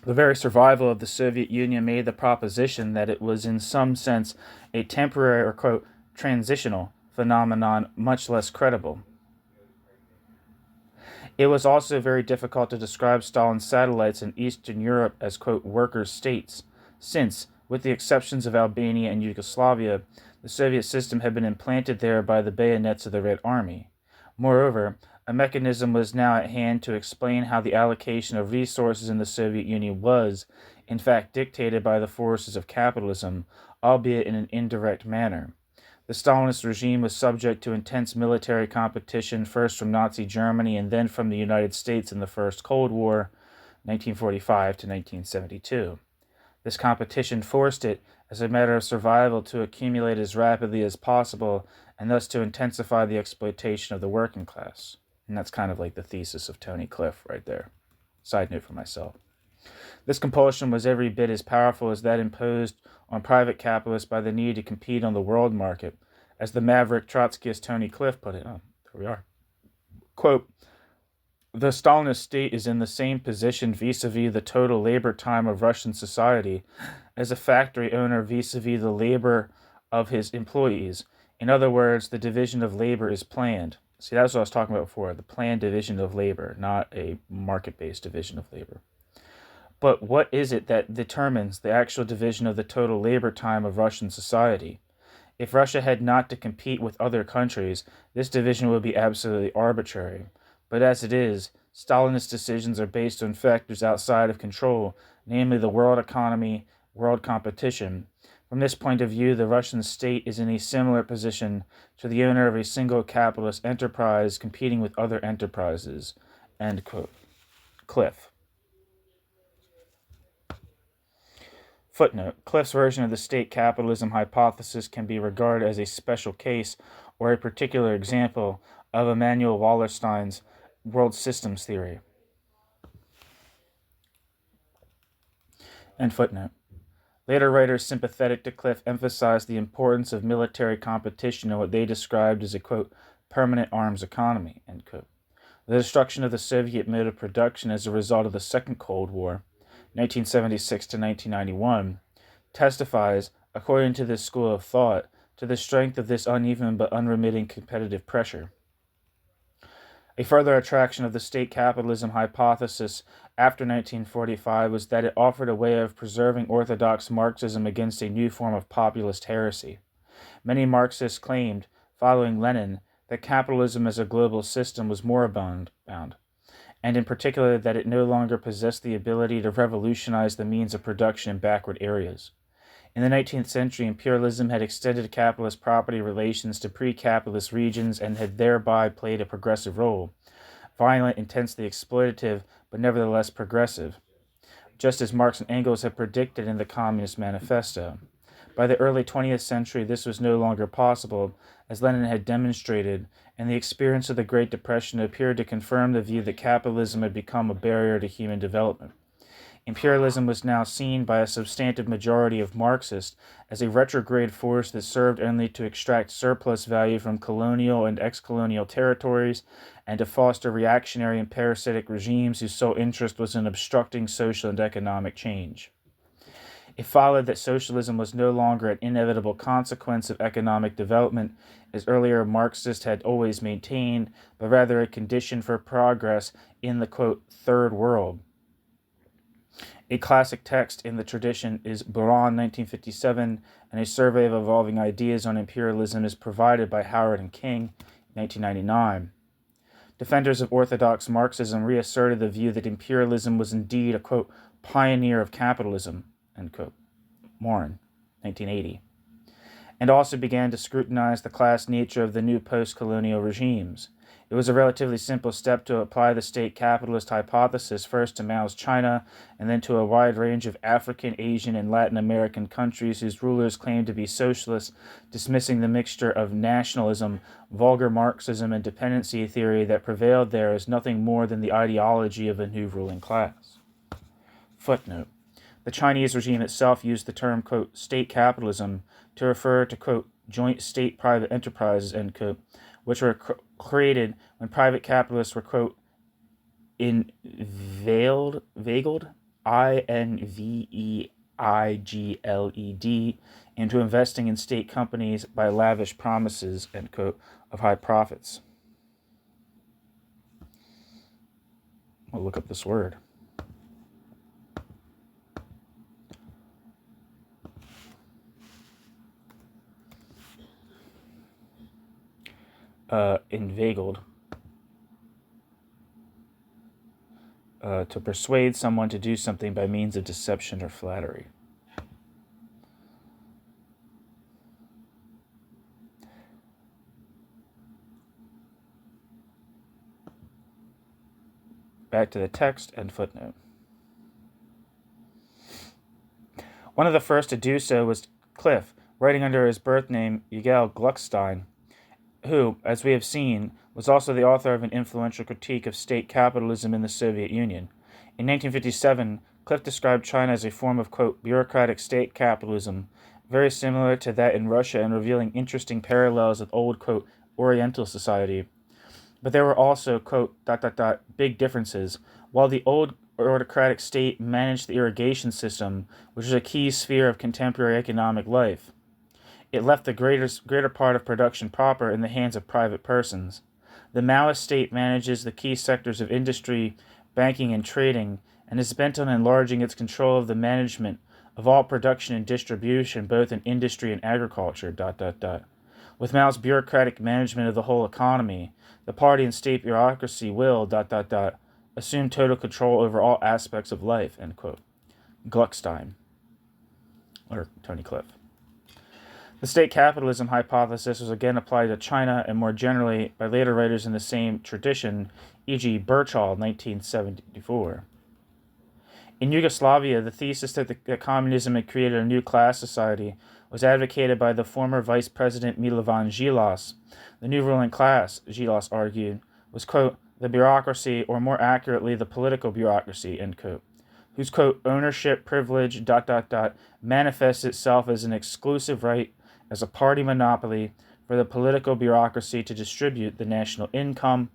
The very survival of the Soviet Union made the proposition that it was in some sense a temporary or, quote, transitional phenomenon much less credible. It was also very difficult to describe Stalin's satellites in Eastern Europe as, quote, worker states, since, with the exceptions of Albania and Yugoslavia, the Soviet system had been implanted there by the bayonets of the Red Army. Moreover, a mechanism was now at hand to explain how the allocation of resources in the Soviet Union was, in fact, dictated by the forces of capitalism, albeit in an indirect manner. The Stalinist regime was subject to intense military competition, first from Nazi Germany and then from the United States in the First Cold War, 1945 to 1972. This competition forced it, as a matter of survival, to accumulate as rapidly as possible and thus to intensify the exploitation of the working class. And that's kind of like the thesis of Tony Cliff right there. Side note for myself. This compulsion was every bit as powerful as that imposed on private capitalists by the need to compete on the world market, as the maverick Trotskyist Tony Cliff put it. Oh, there we are. Quote, the Stalinist state is in the same position vis-a-vis the total labor time of Russian society as a factory owner vis-a-vis the labor of his employees. In other words, the division of labor is planned. See, that's what I was talking about before, the planned division of labor, not a market-based division of labor. But what is it that determines the actual division of the total labor time of Russian society? If Russia had not to compete with other countries, this division would be absolutely arbitrary. But as it is, Stalinist decisions are based on factors outside of control, namely the world economy, world competition. From this point of view, the Russian state is in a similar position to the owner of a single capitalist enterprise competing with other enterprises. End quote. Cliff. Footnote. Cliff's version of the state capitalism hypothesis can be regarded as a special case or a particular example of Immanuel Wallerstein's world systems theory. End footnote. Later writers sympathetic to Cliff emphasized the importance of military competition in what they described as a, quote, permanent arms economy, end quote. The destruction of the Soviet mode of production as a result of the Second Cold War, 1976 to 1991, testifies, according to this school of thought, to the strength of this uneven but unremitting competitive pressure. A further attraction of the state capitalism hypothesis after 1945 was that it offered a way of preserving orthodox Marxism against a new form of populist heresy. Many Marxists claimed, following Lenin, that capitalism as a global system was moribund, and in particular that it no longer possessed the ability to revolutionize the means of production in backward areas. In the 19th century, imperialism had extended capitalist property relations to pre-capitalist regions and had thereby played a progressive role, violent, intensely exploitative, but nevertheless progressive, just as Marx and Engels had predicted in the Communist Manifesto. By the early 20th century, this was no longer possible, as Lenin had demonstrated, and the experience of the Great Depression appeared to confirm the view that capitalism had become a barrier to human development. Imperialism was now seen by a substantive majority of Marxists as a retrograde force that served only to extract surplus value from colonial and ex-colonial territories and to foster reactionary and parasitic regimes whose sole interest was in obstructing social and economic change. It followed that socialism was no longer an inevitable consequence of economic development, as earlier Marxists had always maintained, but rather a condition for progress in the, quote, third world. A classic text in the tradition is Buran, 1957, and a survey of evolving ideas on imperialism is provided by Howard and King, 1999. Defenders of orthodox Marxism reasserted the view that imperialism was indeed a, quote, pioneer of capitalism, end quote. Morin, 1980. And also began to scrutinize the class nature of the new post-colonial regimes. It was a relatively simple step to apply the state capitalist hypothesis first to Mao's China and then to a wide range of African, Asian, and Latin American countries whose rulers claimed to be socialists, dismissing the mixture of nationalism, vulgar Marxism, and dependency theory that prevailed there as nothing more than the ideology of a new ruling class. Footnote. The Chinese regime itself used the term, quote, state capitalism to refer to, quote, joint state-private enterprises, end quote, which were created when private capitalists were, quote, inveigled, INVEIGLED, into investing in state companies by lavish promises, end quote, of high profits. We'll look up this word. Inveigled. To persuade someone to do something by means of deception or flattery. Back to the text and footnote. One of the first to do so was Cliff, writing under his birth name Yigal Gluckstein, who, as we have seen, was also the author of an influential critique of state capitalism in the Soviet Union. In 1957, Cliff described China as a form of, quote, bureaucratic state capitalism, very similar to that in Russia and revealing interesting parallels with old, quote, Oriental society. But there were also, quote, big differences. While the old autocratic state managed the irrigation system, which was a key sphere of contemporary economic life, it left the greater part of production proper in the hands of private persons. The Maoist state manages the key sectors of industry, banking, and trading, and is bent on enlarging its control of the management of all production and distribution, both in industry and agriculture, With Mao's bureaucratic management of the whole economy, the party and state bureaucracy will, assume total control over all aspects of life, end quote. Gluckstein, or Tony Cliff. The state capitalism hypothesis was again applied to China and more generally by later writers in the same tradition, e.g. Birchall, 1974. In Yugoslavia, the thesis that communism had created a new class society was advocated by the former Vice President Milovan Djilas. The new ruling class, Djilas argued, was, quote, the bureaucracy, or more accurately, the political bureaucracy, end quote, whose, quote, ownership privilege, manifests itself as an exclusive right as a party monopoly for the political bureaucracy to distribute the national income,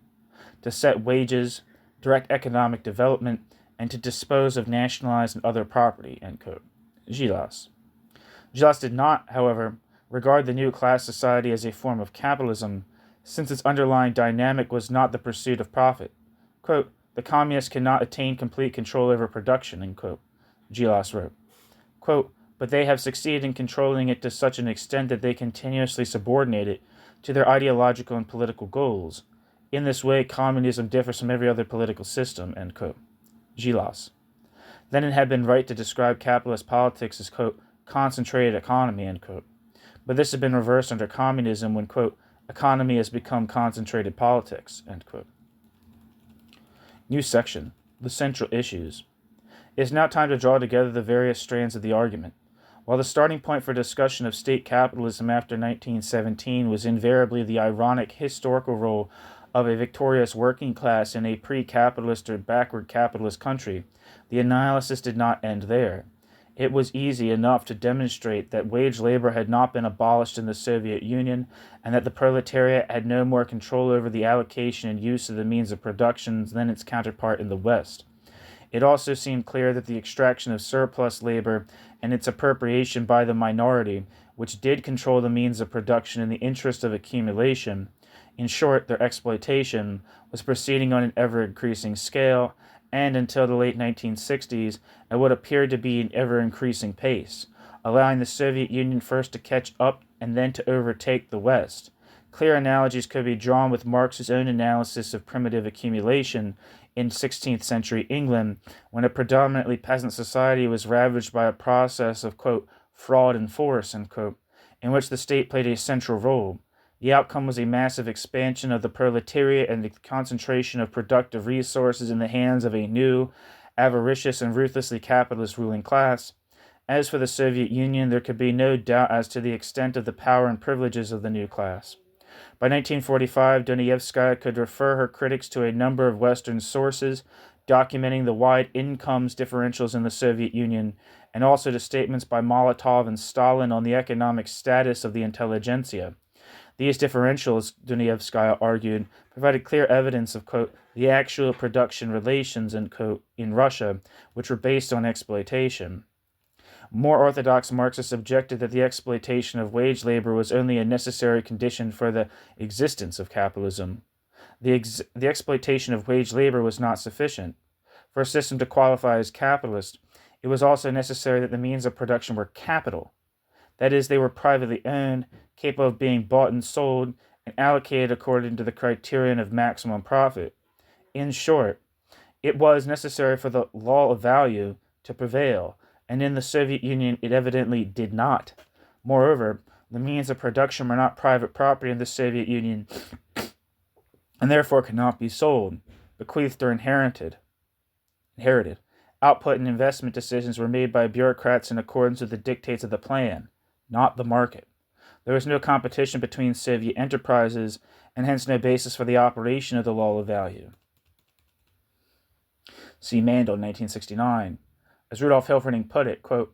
to set wages, direct economic development, and to dispose of nationalized and other property, end quote. Djilas. Djilas did not, however, regard the new class society as a form of capitalism, since its underlying dynamic was not the pursuit of profit. Quote, the communists cannot attain complete control over production, end quote, Djilas wrote. Quote, but they have succeeded in controlling it to such an extent that they continuously subordinate it to their ideological and political goals. In this way, communism differs from every other political system, end quote. Djilas. Lenin had been right to describe capitalist politics as, quote, concentrated economy, end quote. But this had been reversed under communism when, quote, economy has become concentrated politics, end quote. New section, the central issues. It is now time to draw together the various strands of the argument. While the starting point for discussion of state capitalism after 1917 was invariably the ironic historical role of a victorious working class in a pre-capitalist or backward capitalist country, the analysis did not end there. It was easy enough to demonstrate that wage labor had not been abolished in the Soviet Union and that the proletariat had no more control over the allocation and use of the means of production than its counterpart in the West. It also seemed clear that the extraction of surplus labor and its appropriation by the minority, which did control the means of production in the interest of accumulation, in short, their exploitation, was proceeding on an ever-increasing scale, and until the late 1960s, at what appeared to be an ever-increasing pace, allowing the Soviet Union first to catch up and then to overtake the West. Clear analogies could be drawn with Marx's own analysis of primitive accumulation in 16th century England, when a predominantly peasant society was ravaged by a process of, quote, fraud and force, end quote, in which the state played a central role. The outcome was a massive expansion of the proletariat and the concentration of productive resources in the hands of a new, avaricious, and ruthlessly capitalist ruling class. As for the Soviet Union, there could be no doubt as to the extent of the power and privileges of the new class. By 1945, Dostoevskaya could refer her critics to a number of Western sources documenting the wide incomes differentials in the Soviet Union, and also to statements by Molotov and Stalin on the economic status of the intelligentsia. These differentials, Dostoevskaya argued, provided clear evidence of, quote, the actual production relations, end quote, in Russia, which were based on exploitation. More orthodox Marxists objected that the exploitation of wage labor was only a necessary condition for the existence of capitalism. The exploitation of wage labor was not sufficient. For a system to qualify as capitalist, it was also necessary that the means of production were capital. That is, they were privately owned, capable of being bought and sold, and allocated according to the criterion of maximum profit. In short, it was necessary for the law of value to prevail, and in the Soviet Union it evidently did not. Moreover, the means of production were not private property in the Soviet Union, and therefore could not be sold, bequeathed, or inherited. Output and investment decisions were made by bureaucrats in accordance with the dictates of the plan, not the market. There was no competition between Soviet enterprises, and hence no basis for the operation of the law of value. C. Mandel, 1969. As Rudolf Hilferding put it, quote,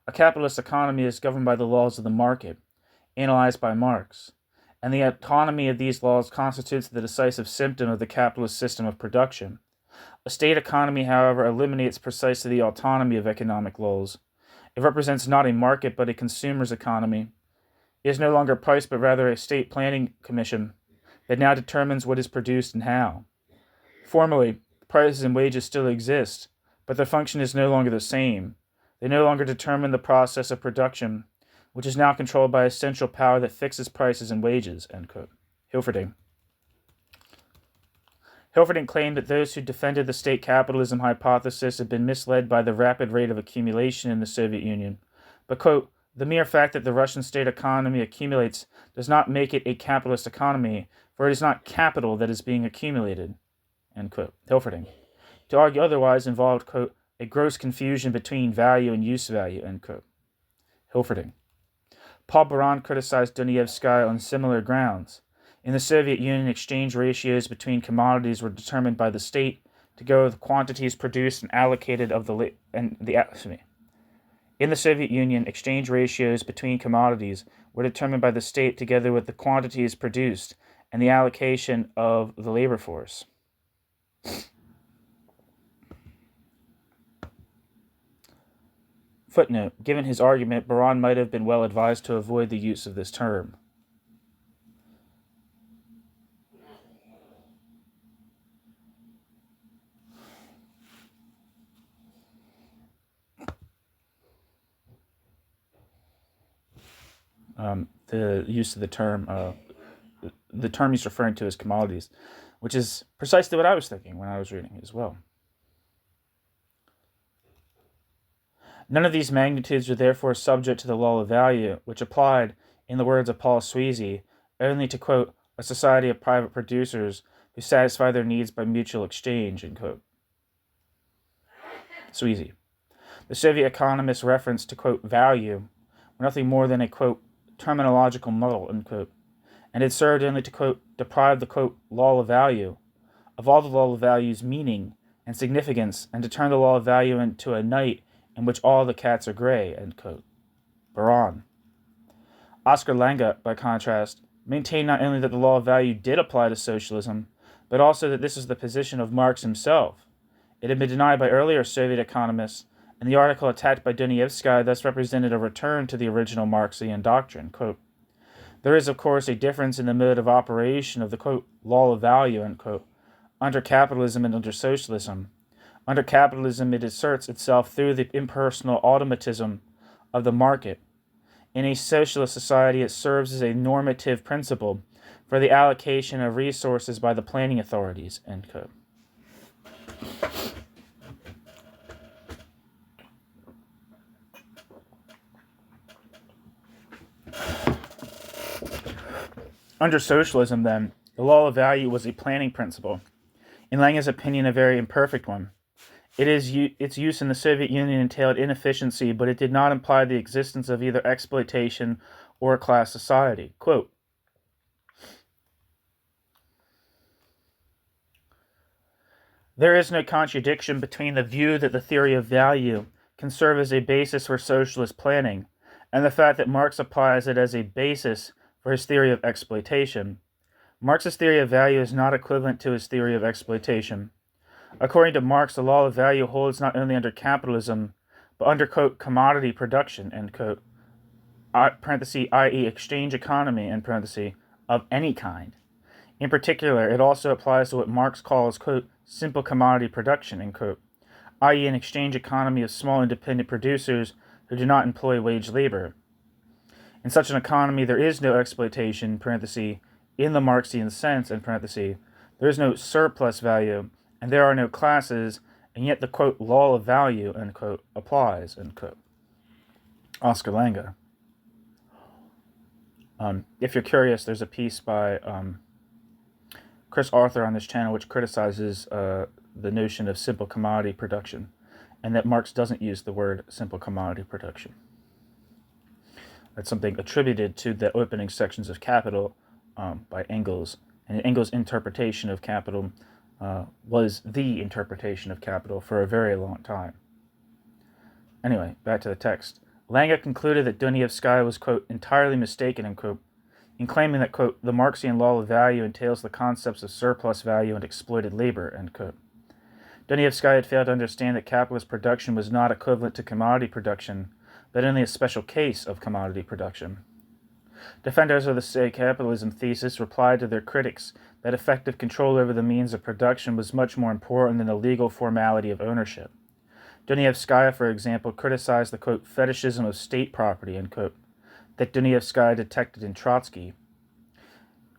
a capitalist economy is governed by the laws of the market, analyzed by Marx, and the autonomy of these laws constitutes the decisive symptom of the capitalist system of production. A state economy, however, eliminates precisely the autonomy of economic laws. It represents not a market but a consumer's economy. It is no longer price but rather a state planning commission that now determines what is produced and how. Formally, prices and wages still exist, but their function is no longer the same. They no longer determine the process of production, which is now controlled by a central power that fixes prices and wages, end quote. Hilferding claimed that those who defended the state capitalism hypothesis had been misled by the rapid rate of accumulation in the Soviet Union. But, quote, the mere fact that the Russian state economy accumulates does not make it a capitalist economy, for it is not capital that is being accumulated, end quote. Hilferding. To argue otherwise involved, quote, a gross confusion between value and use value, end quote. Hilferding. Paul Baran criticized Dostoevskaya on similar grounds. In the Soviet Union, exchange ratios between commodities were determined by the state together with quantities produced and allocated of In the Soviet Union, exchange ratios between commodities were determined by the state together with the quantities produced and the allocation of the labor force. Footnote. Given his argument, Baran might have been well advised to avoid the use of this term. The use of the term he's referring to is commodities, which is precisely what I was thinking when I was reading it as well. None of these magnitudes are therefore subject to the law of value, which applied, in the words of Paul Sweezy, only to, quote, a society of private producers who satisfy their needs by mutual exchange, end quote. Sweezy. The Soviet economists' reference to, quote, value were nothing more than a, quote, terminological muddle, end quote, and it served only to, quote, deprive the, quote, law of value of all the law of value's meaning and significance, and to turn the law of value into a night in which all the cats are gray, end quote. Baran. Oscar Lange, by contrast, maintained not only that the law of value did apply to socialism, but also that this was the position of Marx himself. It had been denied by earlier Soviet economists, and the article attacked by Dostoevskaya thus represented a return to the original Marxian doctrine. Quote, there is, of course, a difference in the mode of operation of the, quote, law of value, end quote, under capitalism and under socialism. Under capitalism, it asserts itself through the impersonal automatism of the market. In a socialist society, it serves as a normative principle for the allocation of resources by the planning authorities, end quote. Under socialism, then, the law of value was a planning principle. In Lange's opinion, a very imperfect one. Its use in the Soviet Union entailed inefficiency, but it did not imply the existence of either exploitation or a class society. Quote, there is no contradiction between the view that the theory of value can serve as a basis for socialist planning and the fact that Marx applies it as a basis for his theory of exploitation. Marx's theory of value is not equivalent to his theory of exploitation. According to Marx, the law of value holds not only under capitalism, but under, quote, commodity production, end quote, parenthesis, i.e. exchange economy, end parenthesis, of any kind. In particular, it also applies to what Marx calls, quote, simple commodity production, end quote, i.e. an exchange economy of small independent producers who do not employ wage labor. In such an economy, there is no exploitation, parenthesis, in the Marxian sense, end parenthesis, there is no surplus value, and there are no classes, and yet the, quote, law of value, end quote, applies, end quote. Oscar Lange. If you're curious, there's a piece by Chris Arthur on this channel which criticizes the notion of simple commodity production, and that Marx doesn't use the word simple commodity production. That's something attributed to the opening sections of Capital by Engels, and Engels' interpretation of Capital was the interpretation of Capital for a very long time. Anyway, back to the text. Lange concluded that Dunievskaya was, quote, entirely mistaken, end quote, in claiming that, quote, the Marxian law of value entails the concepts of surplus value and exploited labor, end quote. Dunievskaya had failed to understand that capitalist production was not equivalent to commodity production, but only a special case of commodity production. Defenders of the say capitalism thesis replied to their critics that effective control over the means of production was much more important than the legal formality of ownership. Dunievskaya, for example, criticized the, quote, fetishism of state property, end quote, that Dunievskaya detected in Trotsky.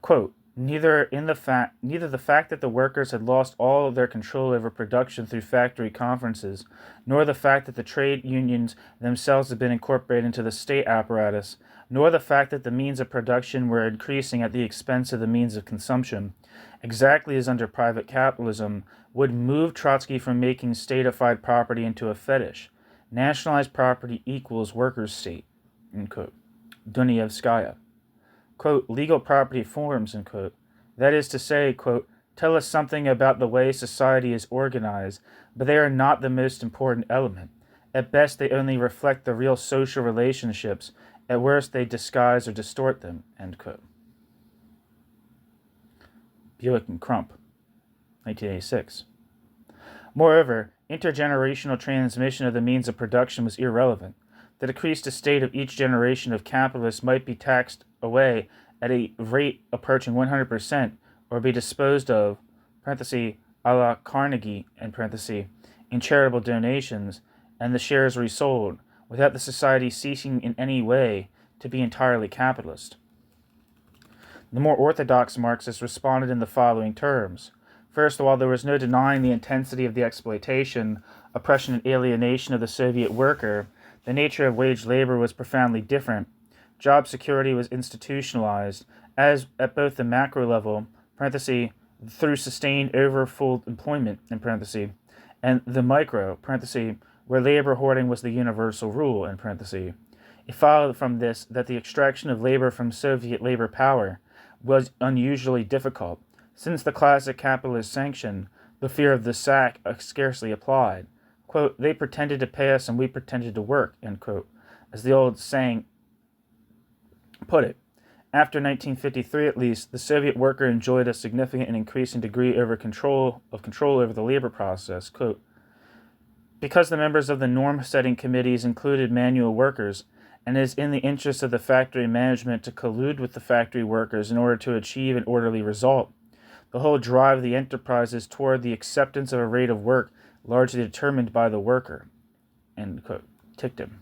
Quote, neither the fact that the workers had lost all of their control over production through factory conferences, nor the fact that the trade unions themselves had been incorporated into the state apparatus, nor the fact that the means of production were increasing at the expense of the means of consumption, exactly as under private capitalism, would move Trotsky from making statified property into a fetish. Nationalized property equals workers' state, end quote. Dunievskaya. Quote, legal property forms, end quote. That is to say, quote, tell us something about the way society is organized, but they are not the most important element. At best, they only reflect the real social relationships. At worst, they disguise or distort them, end quote. Buick and Crump, 1986. Moreover, intergenerational transmission of the means of production was irrelevant. The decreased estate of each generation of capitalists might be taxed away at a rate approaching 100% or be disposed of, parenthesis, a la Carnegie, end parenthesis, in charitable donations, and the shares resold, without the society ceasing in any way to be entirely capitalist. The more orthodox Marxists responded in the following terms. First, while there was no denying the intensity of the exploitation, oppression, and alienation of the Soviet worker, the nature of wage labor was profoundly different. Job security was institutionalized, as at both the macro level, parenthesis, through sustained over-full employment, in parenthesis, and the micro, parenthesis, where labor hoarding was the universal rule, in parenthesis. It followed from this that the extraction of labor from Soviet labor power was unusually difficult. Since the classic capitalist sanction, the fear of the sack scarcely applied. Quote, they pretended to pay us and we pretended to work, end quote, as the old saying put it. After 1953, at least, the Soviet worker enjoyed a significant and increasing degree of control over the labor process. Quote, because the members of the norm-setting committees included manual workers, and it is in the interest of the factory management to collude with the factory workers in order to achieve an orderly result. The whole drive of the enterprise is toward the acceptance of a rate of work largely determined by the worker. End quote. Tickton.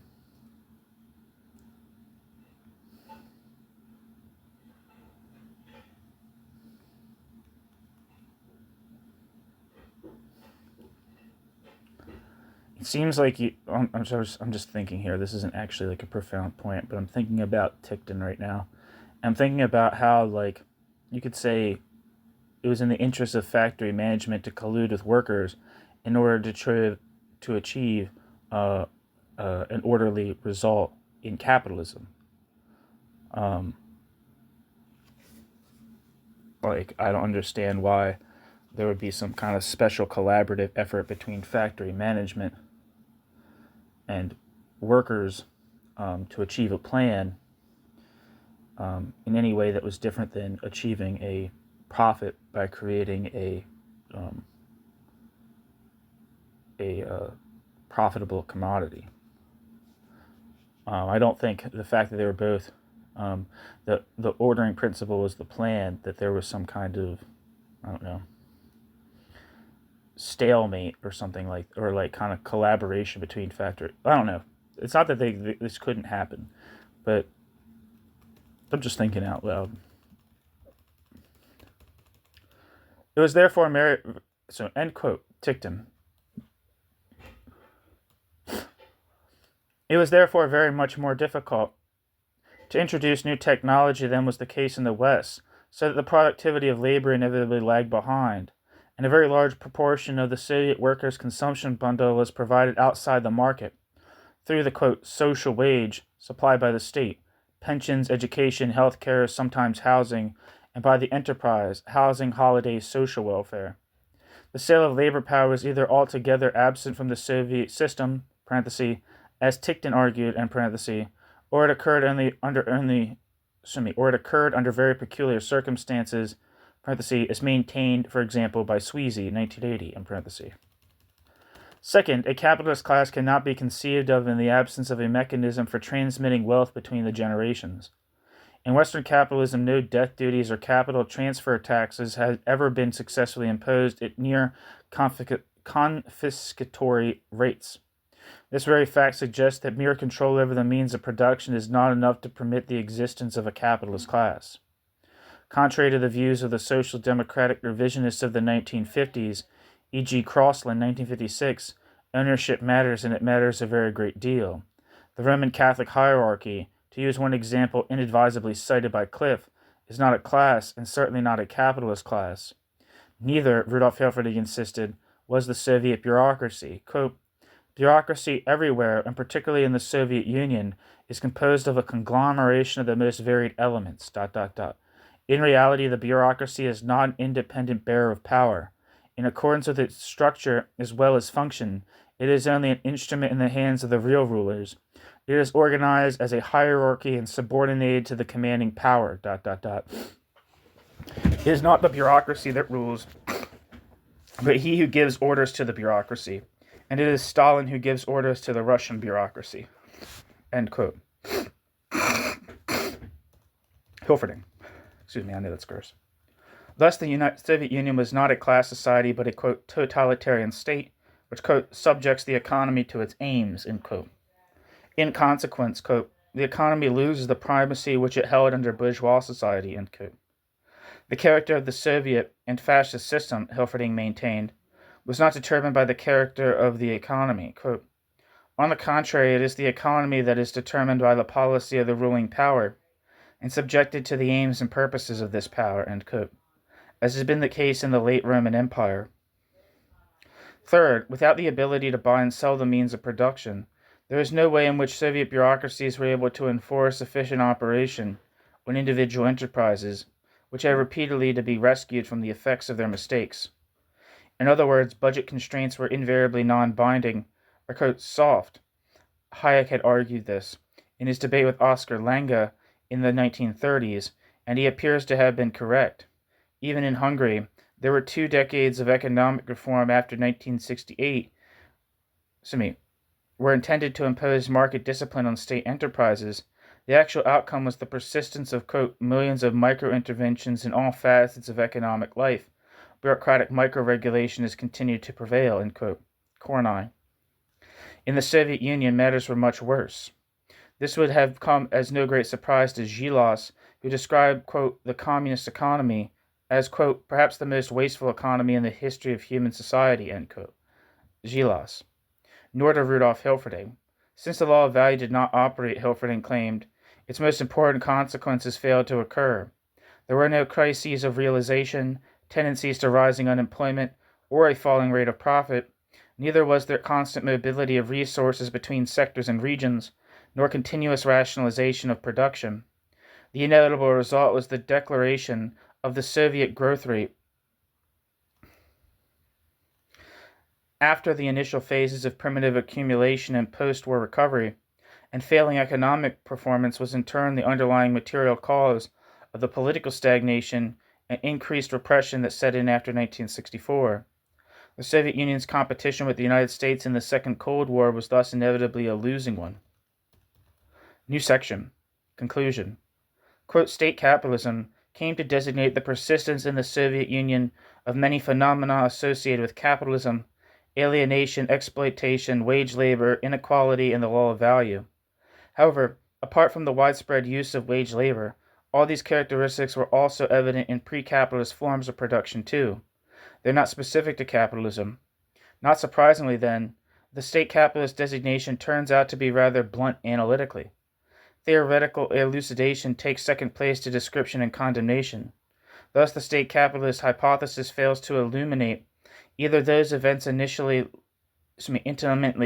It seems like I'm just thinking here. This isn't actually like a profound point, but I'm thinking about Tickton right now. I'm thinking about how, like, you could say it was in the interest of factory management to collude with workers in order to achieve uh, an orderly result in capitalism. Um, like, I don't understand why there would be some kind of special collaborative effort between factory management and workers to achieve a plan in any way that was different than achieving a profit by creating a profitable commodity. I don't think the fact that they were both the ordering principle was the plan, that there was some kind of, I don't know, stalemate or something, like, or like kind of collaboration between factory. I don't know. It's not that this couldn't happen, but I'm just thinking out loud. It was therefore so end quote, Tickton. It was therefore very much more difficult to introduce new technology than was the case in the West, so that the productivity of labor inevitably lagged behind, and a very large proportion of the Soviet workers' consumption bundle was provided outside the market, through the quote, social wage supplied by the state, pensions, education, health care, sometimes housing, and by the enterprise, housing, holidays, social welfare. The sale of labor power was either altogether absent from the Soviet system, parenthesis, as Tickton argued, and parenthesis, or it occurred under very peculiar circumstances, parenthesis, as maintained, for example, by Sweezy, 1980, in parenthesis. Second, a capitalist class cannot be conceived of in the absence of a mechanism for transmitting wealth between the generations. In Western capitalism, no death duties or capital transfer taxes have ever been successfully imposed at near confiscatory rates. This very fact suggests that mere control over the means of production is not enough to permit the existence of a capitalist class. Contrary to the views of the social democratic revisionists of the 1950s, e.g. Crossland, 1956, ownership matters, and it matters a very great deal. The Roman Catholic hierarchy, to use one example inadvisably cited by Cliff, is not a class, and certainly not a capitalist class. Neither, Rudolf Hilferding insisted, was the Soviet bureaucracy. Quote, bureaucracy everywhere, and particularly in the Soviet Union, is composed of a conglomeration of the most varied elements, ... In reality, the bureaucracy is not an independent bearer of power. In accordance with its structure as well as function, it is only an instrument in the hands of the real rulers. It is organized as a hierarchy and subordinated to the commanding power, ... It is not the bureaucracy that rules, but he who gives orders to the bureaucracy. And it is Stalin who gives orders to the Russian bureaucracy. End quote. Hilferding. Excuse me, I know that's gross. Thus, the Soviet Union was not a class society, but a, quote, totalitarian state, which, quote, subjects the economy to its aims, end quote. In consequence, quote, the economy loses the primacy which it held under bourgeois society, end quote. The character of the Soviet and fascist system, Hilferding maintained, was not determined by the character of the economy. Quote, on the contrary, it is the economy that is determined by the policy of the ruling power and subjected to the aims and purposes of this power, end quote, as has been the case in the late Roman Empire. Third, without the ability to buy and sell the means of production, there is no way in which Soviet bureaucracies were able to enforce efficient operation on individual enterprises, which had repeatedly to be rescued from the effects of their mistakes. In other words, budget constraints were invariably non-binding, or, quote, soft. Hayek had argued this in his debate with Oskar Lange in the 1930s, and he appears to have been correct. Even in Hungary, there were 2 decades of economic reform after 1968 were intended to impose market discipline on state enterprises. The actual outcome was the persistence of, quote, millions of micro-interventions in all facets of economic life. Bureaucratic micro-regulation has continued to prevail, end quote. Kornai. In the Soviet Union, matters were much worse. This would have come as no great surprise to Zhilas, who described, quote, the communist economy as, quote, perhaps the most wasteful economy in the history of human society, end quote. Zhilas. nor to Rudolf Hilferding. Since the law of value did not operate, Hilferding claimed, its most important consequences failed to occur. There were no crises of realization, tendencies to rising unemployment, or a falling rate of profit. Neither was there constant mobility of resources between sectors and regions, nor continuous rationalization of production. The inevitable result was the declaration of the Soviet growth rate. After the initial phases of primitive accumulation and post-war recovery, and failing economic performance was in turn the underlying material cause of the political stagnation and increased repression that set in after 1964. The Soviet Union's competition with the United States in the Second Cold War was thus inevitably a losing one. New section. Conclusion. Quote, state capitalism came to designate the persistence in the Soviet Union of many phenomena associated with capitalism, alienation, exploitation, wage labor, inequality, and the law of value. However, apart from the widespread use of wage labor, all these characteristics were also evident in pre-capitalist forms of production too. They're not specific to capitalism. Not surprisingly, then, the state capitalist designation turns out to be rather blunt analytically. Theoretical elucidation takes second place to description and condemnation. Thus, the state capitalist hypothesis fails to illuminate either those events intimately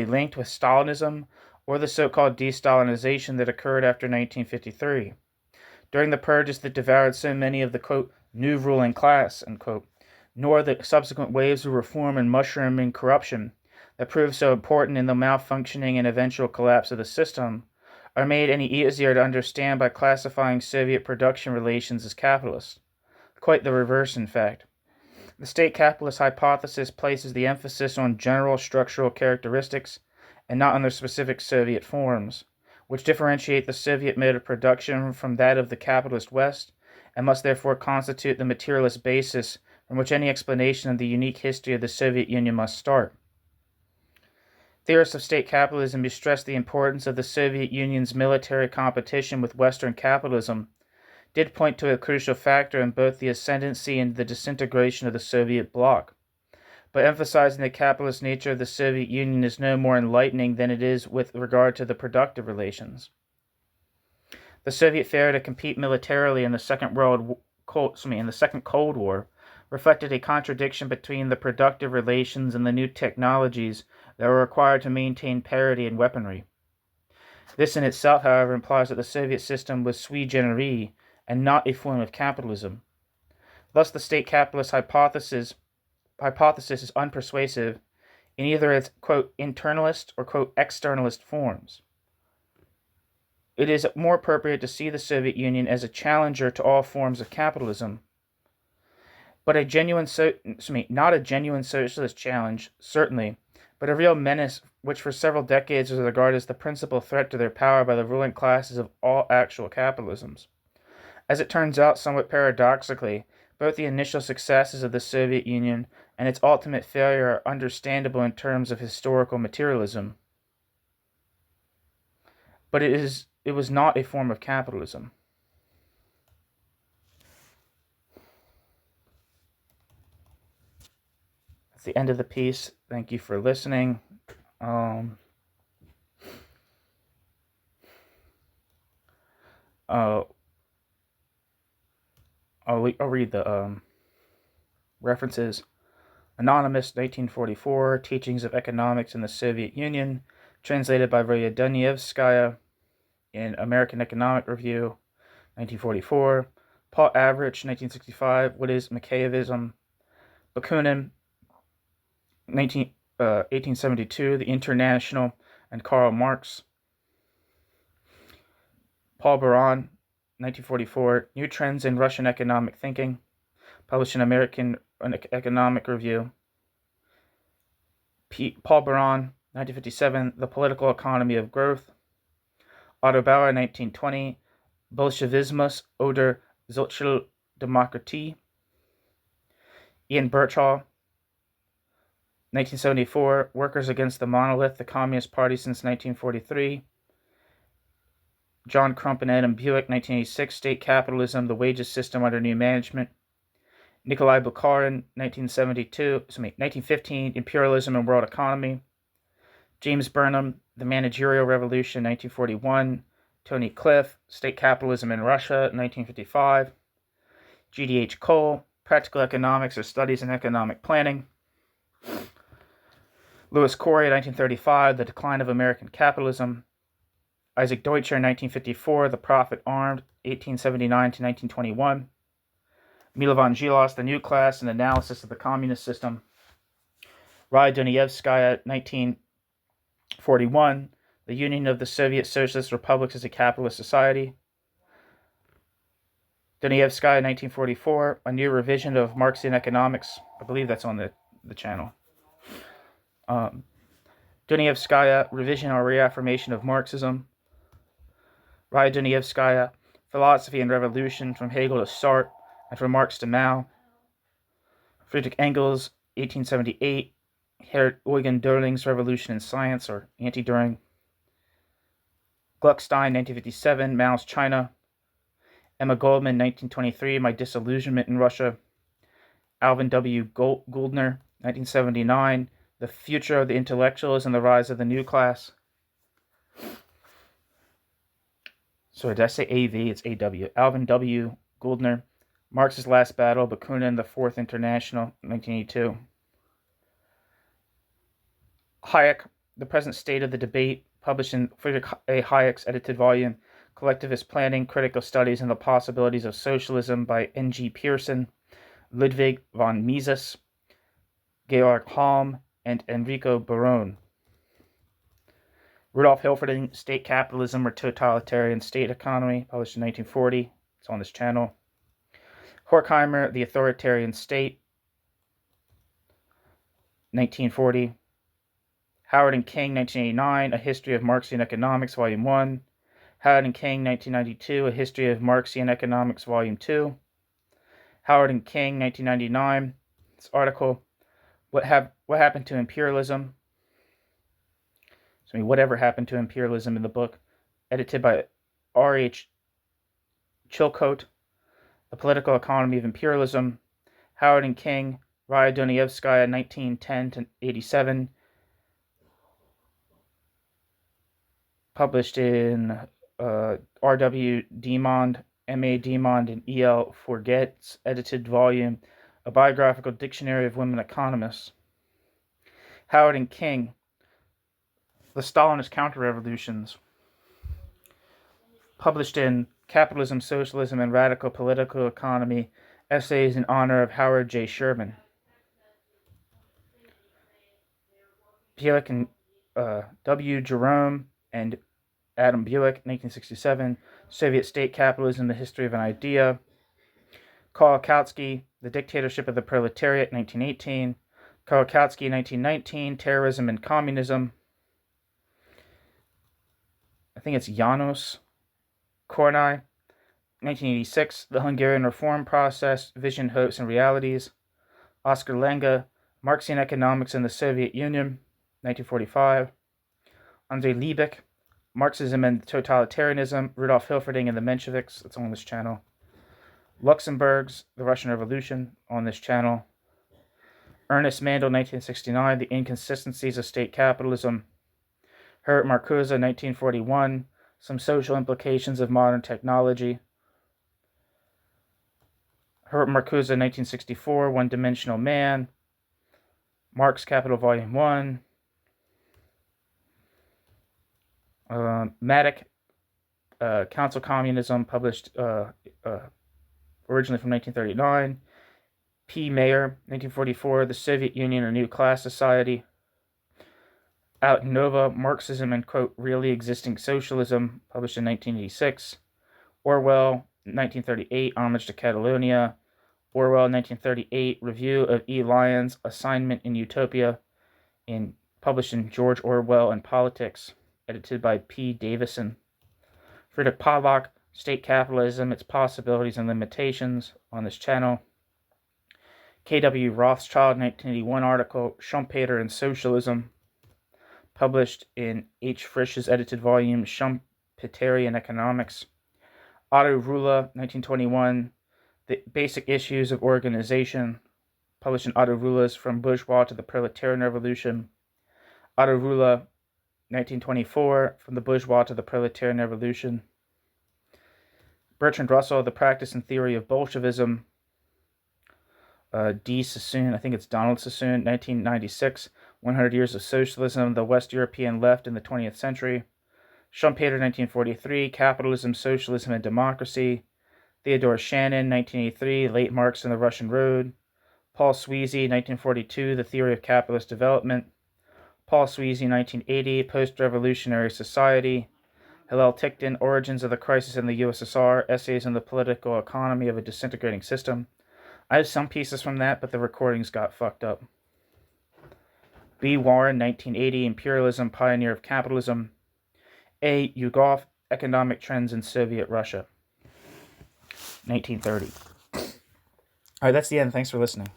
linked with Stalinism or the so-called de-Stalinization that occurred after 1953. During the purges that devoured so many of the, quote, new ruling class, unquote, nor the subsequent waves of reform and mushrooming corruption that proved so important in the malfunctioning and eventual collapse of the system are made any easier to understand by classifying Soviet production relations as capitalist. Quite the reverse, in fact. The state capitalist hypothesis places the emphasis on general structural characteristics and not on their specific Soviet forms, which differentiate the Soviet mode of production from that of the capitalist West, and must therefore constitute the materialist basis from which any explanation of the unique history of the Soviet Union must start. Theorists of state capitalism stress the importance of the Soviet Union's military competition with Western capitalism, did point to a crucial factor in both the ascendancy and the disintegration of the Soviet bloc. But emphasizing the capitalist nature of the Soviet Union is no more enlightening than it is with regard to the productive relations. The Soviet failure to compete militarily in the Second Cold War reflected a contradiction between the productive relations and the new technologies that were required to maintain parity in weaponry. This in itself, however, implies that the Soviet system was sui generis and not a form of capitalism. Thus, the state capitalist hypothesis is unpersuasive in either its, quote, internalist or, quote, externalist forms. It is more appropriate to see the Soviet Union as a challenger to all forms of capitalism, but not a genuine socialist challenge, certainly, but a real menace which for several decades was regarded as the principal threat to their power by the ruling classes of all actual capitalisms. As it turns out, somewhat paradoxically, both the initial successes of the Soviet Union and its ultimate failure are understandable in terms of historical materialism. But it was not a form of capitalism. That's the end of the piece. Thank you for listening. I'll read the references. Anonymous, 1944, Teachings of Economics in the Soviet Union, translated by Volyodonievskaya in American Economic Review, 1944. Paul Avrich, 1965, What is Mikhaelism? Bakunin, 1872, The International and Karl Marx. Paul Baran, 1944, New Trends in Russian Economic Thinking, published in American Economic Review. Paul Baran, 1957, The Political Economy of Growth. Otto Bauer, 1920, Bolshevismus oder Sozialdemokratie. Ian Birchall, 1974, Workers Against the Monolith, the Communist Party since 1943. John Crump and Adam Buick, 1986, State Capitalism, the Wages System Under New Management. Nikolai Bukharin, 1915, Imperialism and World Economy. James Burnham, The Managerial Revolution, 1941. Tony Cliff, State Capitalism in Russia, 1955. G.D.H. Cole, Practical Economics or Studies in Economic Planning. Louis Corey, 1935, The Decline of American Capitalism. Isaac Deutscher, 1954, The Profit Armed, 1879 to 1921. Milovan Žilas, The New Class, An Analysis of the Communist System. Raya Dunayevskaya, 1941, The Union of the Soviet Socialist Republics as a Capitalist Society. Dunayevskaya, 1944, A New Revision of Marxian Economics. I believe that's on the channel. Dunayevskaya, Revision or Reaffirmation of Marxism. Raya Dunayevskaya, Philosophy and Revolution, from Hegel to Sartre and from Marx to Mao. Friedrich Engels, 1878, Eugen Derling's Revolution in Science or Anti-Düring. Gluckstein, 1957, Mao's China. Emma Goldman, 1923, My Disillusionment in Russia. Alvin W. Gouldner, 1979, The Future of the Intellectuals and the Rise of the New Class. Sorry, did I say AV? It's AW. Alvin W. Gouldner, Marx's Last Battle, Bakunin, The Fourth International, 1982. Hayek, The Present State of the Debate, published in Friedrich A. Hayek's edited volume, Collectivist Planning, Critical Studies and the Possibilities of Socialism by N.G. Pearson, Ludwig von Mises, Georg Halm, and Enrico Barone. Rudolf Hilferding, State Capitalism or Totalitarian State Economy, published in 1940. It's on this channel. Horkheimer, The Authoritarian State, 1940. Howard and King, 1989, A History of Marxian Economics, Volume 1. Howard and King, 1992, A History of Marxian Economics, Volume 2. Howard and King, 1999, this article, What Happened to Imperialism? Whatever Happened to Imperialism in the book, edited by R.H. Chilcote, The Political Economy of Imperialism. Howard and King, Raya Dunayevskaya, 1910 to 87, published in R.W. Diamond, M.A. Diamond, and E.L. Forget's edited volume, A Biographical Dictionary of Women Economists. Howard and King, The Stalinist Counter-Revolutions, published in Capitalism, Socialism, and Radical Political Economy, Essays in Honor of Howard J. Sherman. Buick and W. Jerome and Adam Buick, 1967, Soviet State Capitalism, The History of an Idea. Kolakowski, The Dictatorship of the Proletariat, 1918. Kolakowski, 1919, Terrorism and Communism. I think it's Janos Kornai, 1986, The Hungarian Reform Process, Vision, Hopes, and Realities. Oscar Lenga, Marxian Economics in the Soviet Union, 1945. Andrei Liebig, Marxism and Totalitarianism, Rudolf Hilferding and the Mensheviks, that's on this channel. Luxemburg's The Russian Revolution, on this channel. Ernest Mandel, 1969, The Inconsistencies of State Capitalism. Herbert Marcuse, 1941, Some Social Implications of Modern Technology. Herbert Marcuse, 1964, One-Dimensional Man. Marx Capital, Volume 1. Matic, Council Communism, published originally from 1939. P. Mayer, 1944, The Soviet Union, A New Class Society. Out Nova, Marxism and, quote, Really Existing Socialism, published in 1986. Orwell, 1938, Homage to Catalonia. Orwell, 1938, Review of E. Lyons, Assignment in Utopia, published in George Orwell and Politics, edited by P. Davison. Friedrich Pavlak, State Capitalism, Its Possibilities and Limitations, on this channel. K.W. Rothschild, 1981 article, Schumpeter and Socialism, published in H. Frisch's edited volume, Schumpeterian Economics. Otto Rula, 1921, The Basic Issues of Organization, published in Otto Rula's From Bourgeois to the Proletarian Revolution. Otto Rula, 1924, From the Bourgeois to the Proletarian Revolution. Bertrand Russell, The Practice and Theory of Bolshevism. D. Sassoon, I think it's Donald Sassoon, 1996, 100 Years of Socialism, the West European Left in the 20th Century. Schumpeter, 1943, Capitalism, Socialism, and Democracy. Theodore Shannon, 1983, Late Marx and the Russian Road. Paul Sweezy, 1942, The Theory of Capitalist Development. Paul Sweezy, 1980, Post-Revolutionary Society. Hillel Tickton, Origins of the Crisis in the USSR, Essays on the Political Economy of a Disintegrating System. I have some pieces from that, but the recordings got fucked up. B. Warren, 1980, Imperialism, Pioneer of Capitalism. A. Yugov, Economic Trends in Soviet Russia, 1930. All right, that's the end. Thanks for listening.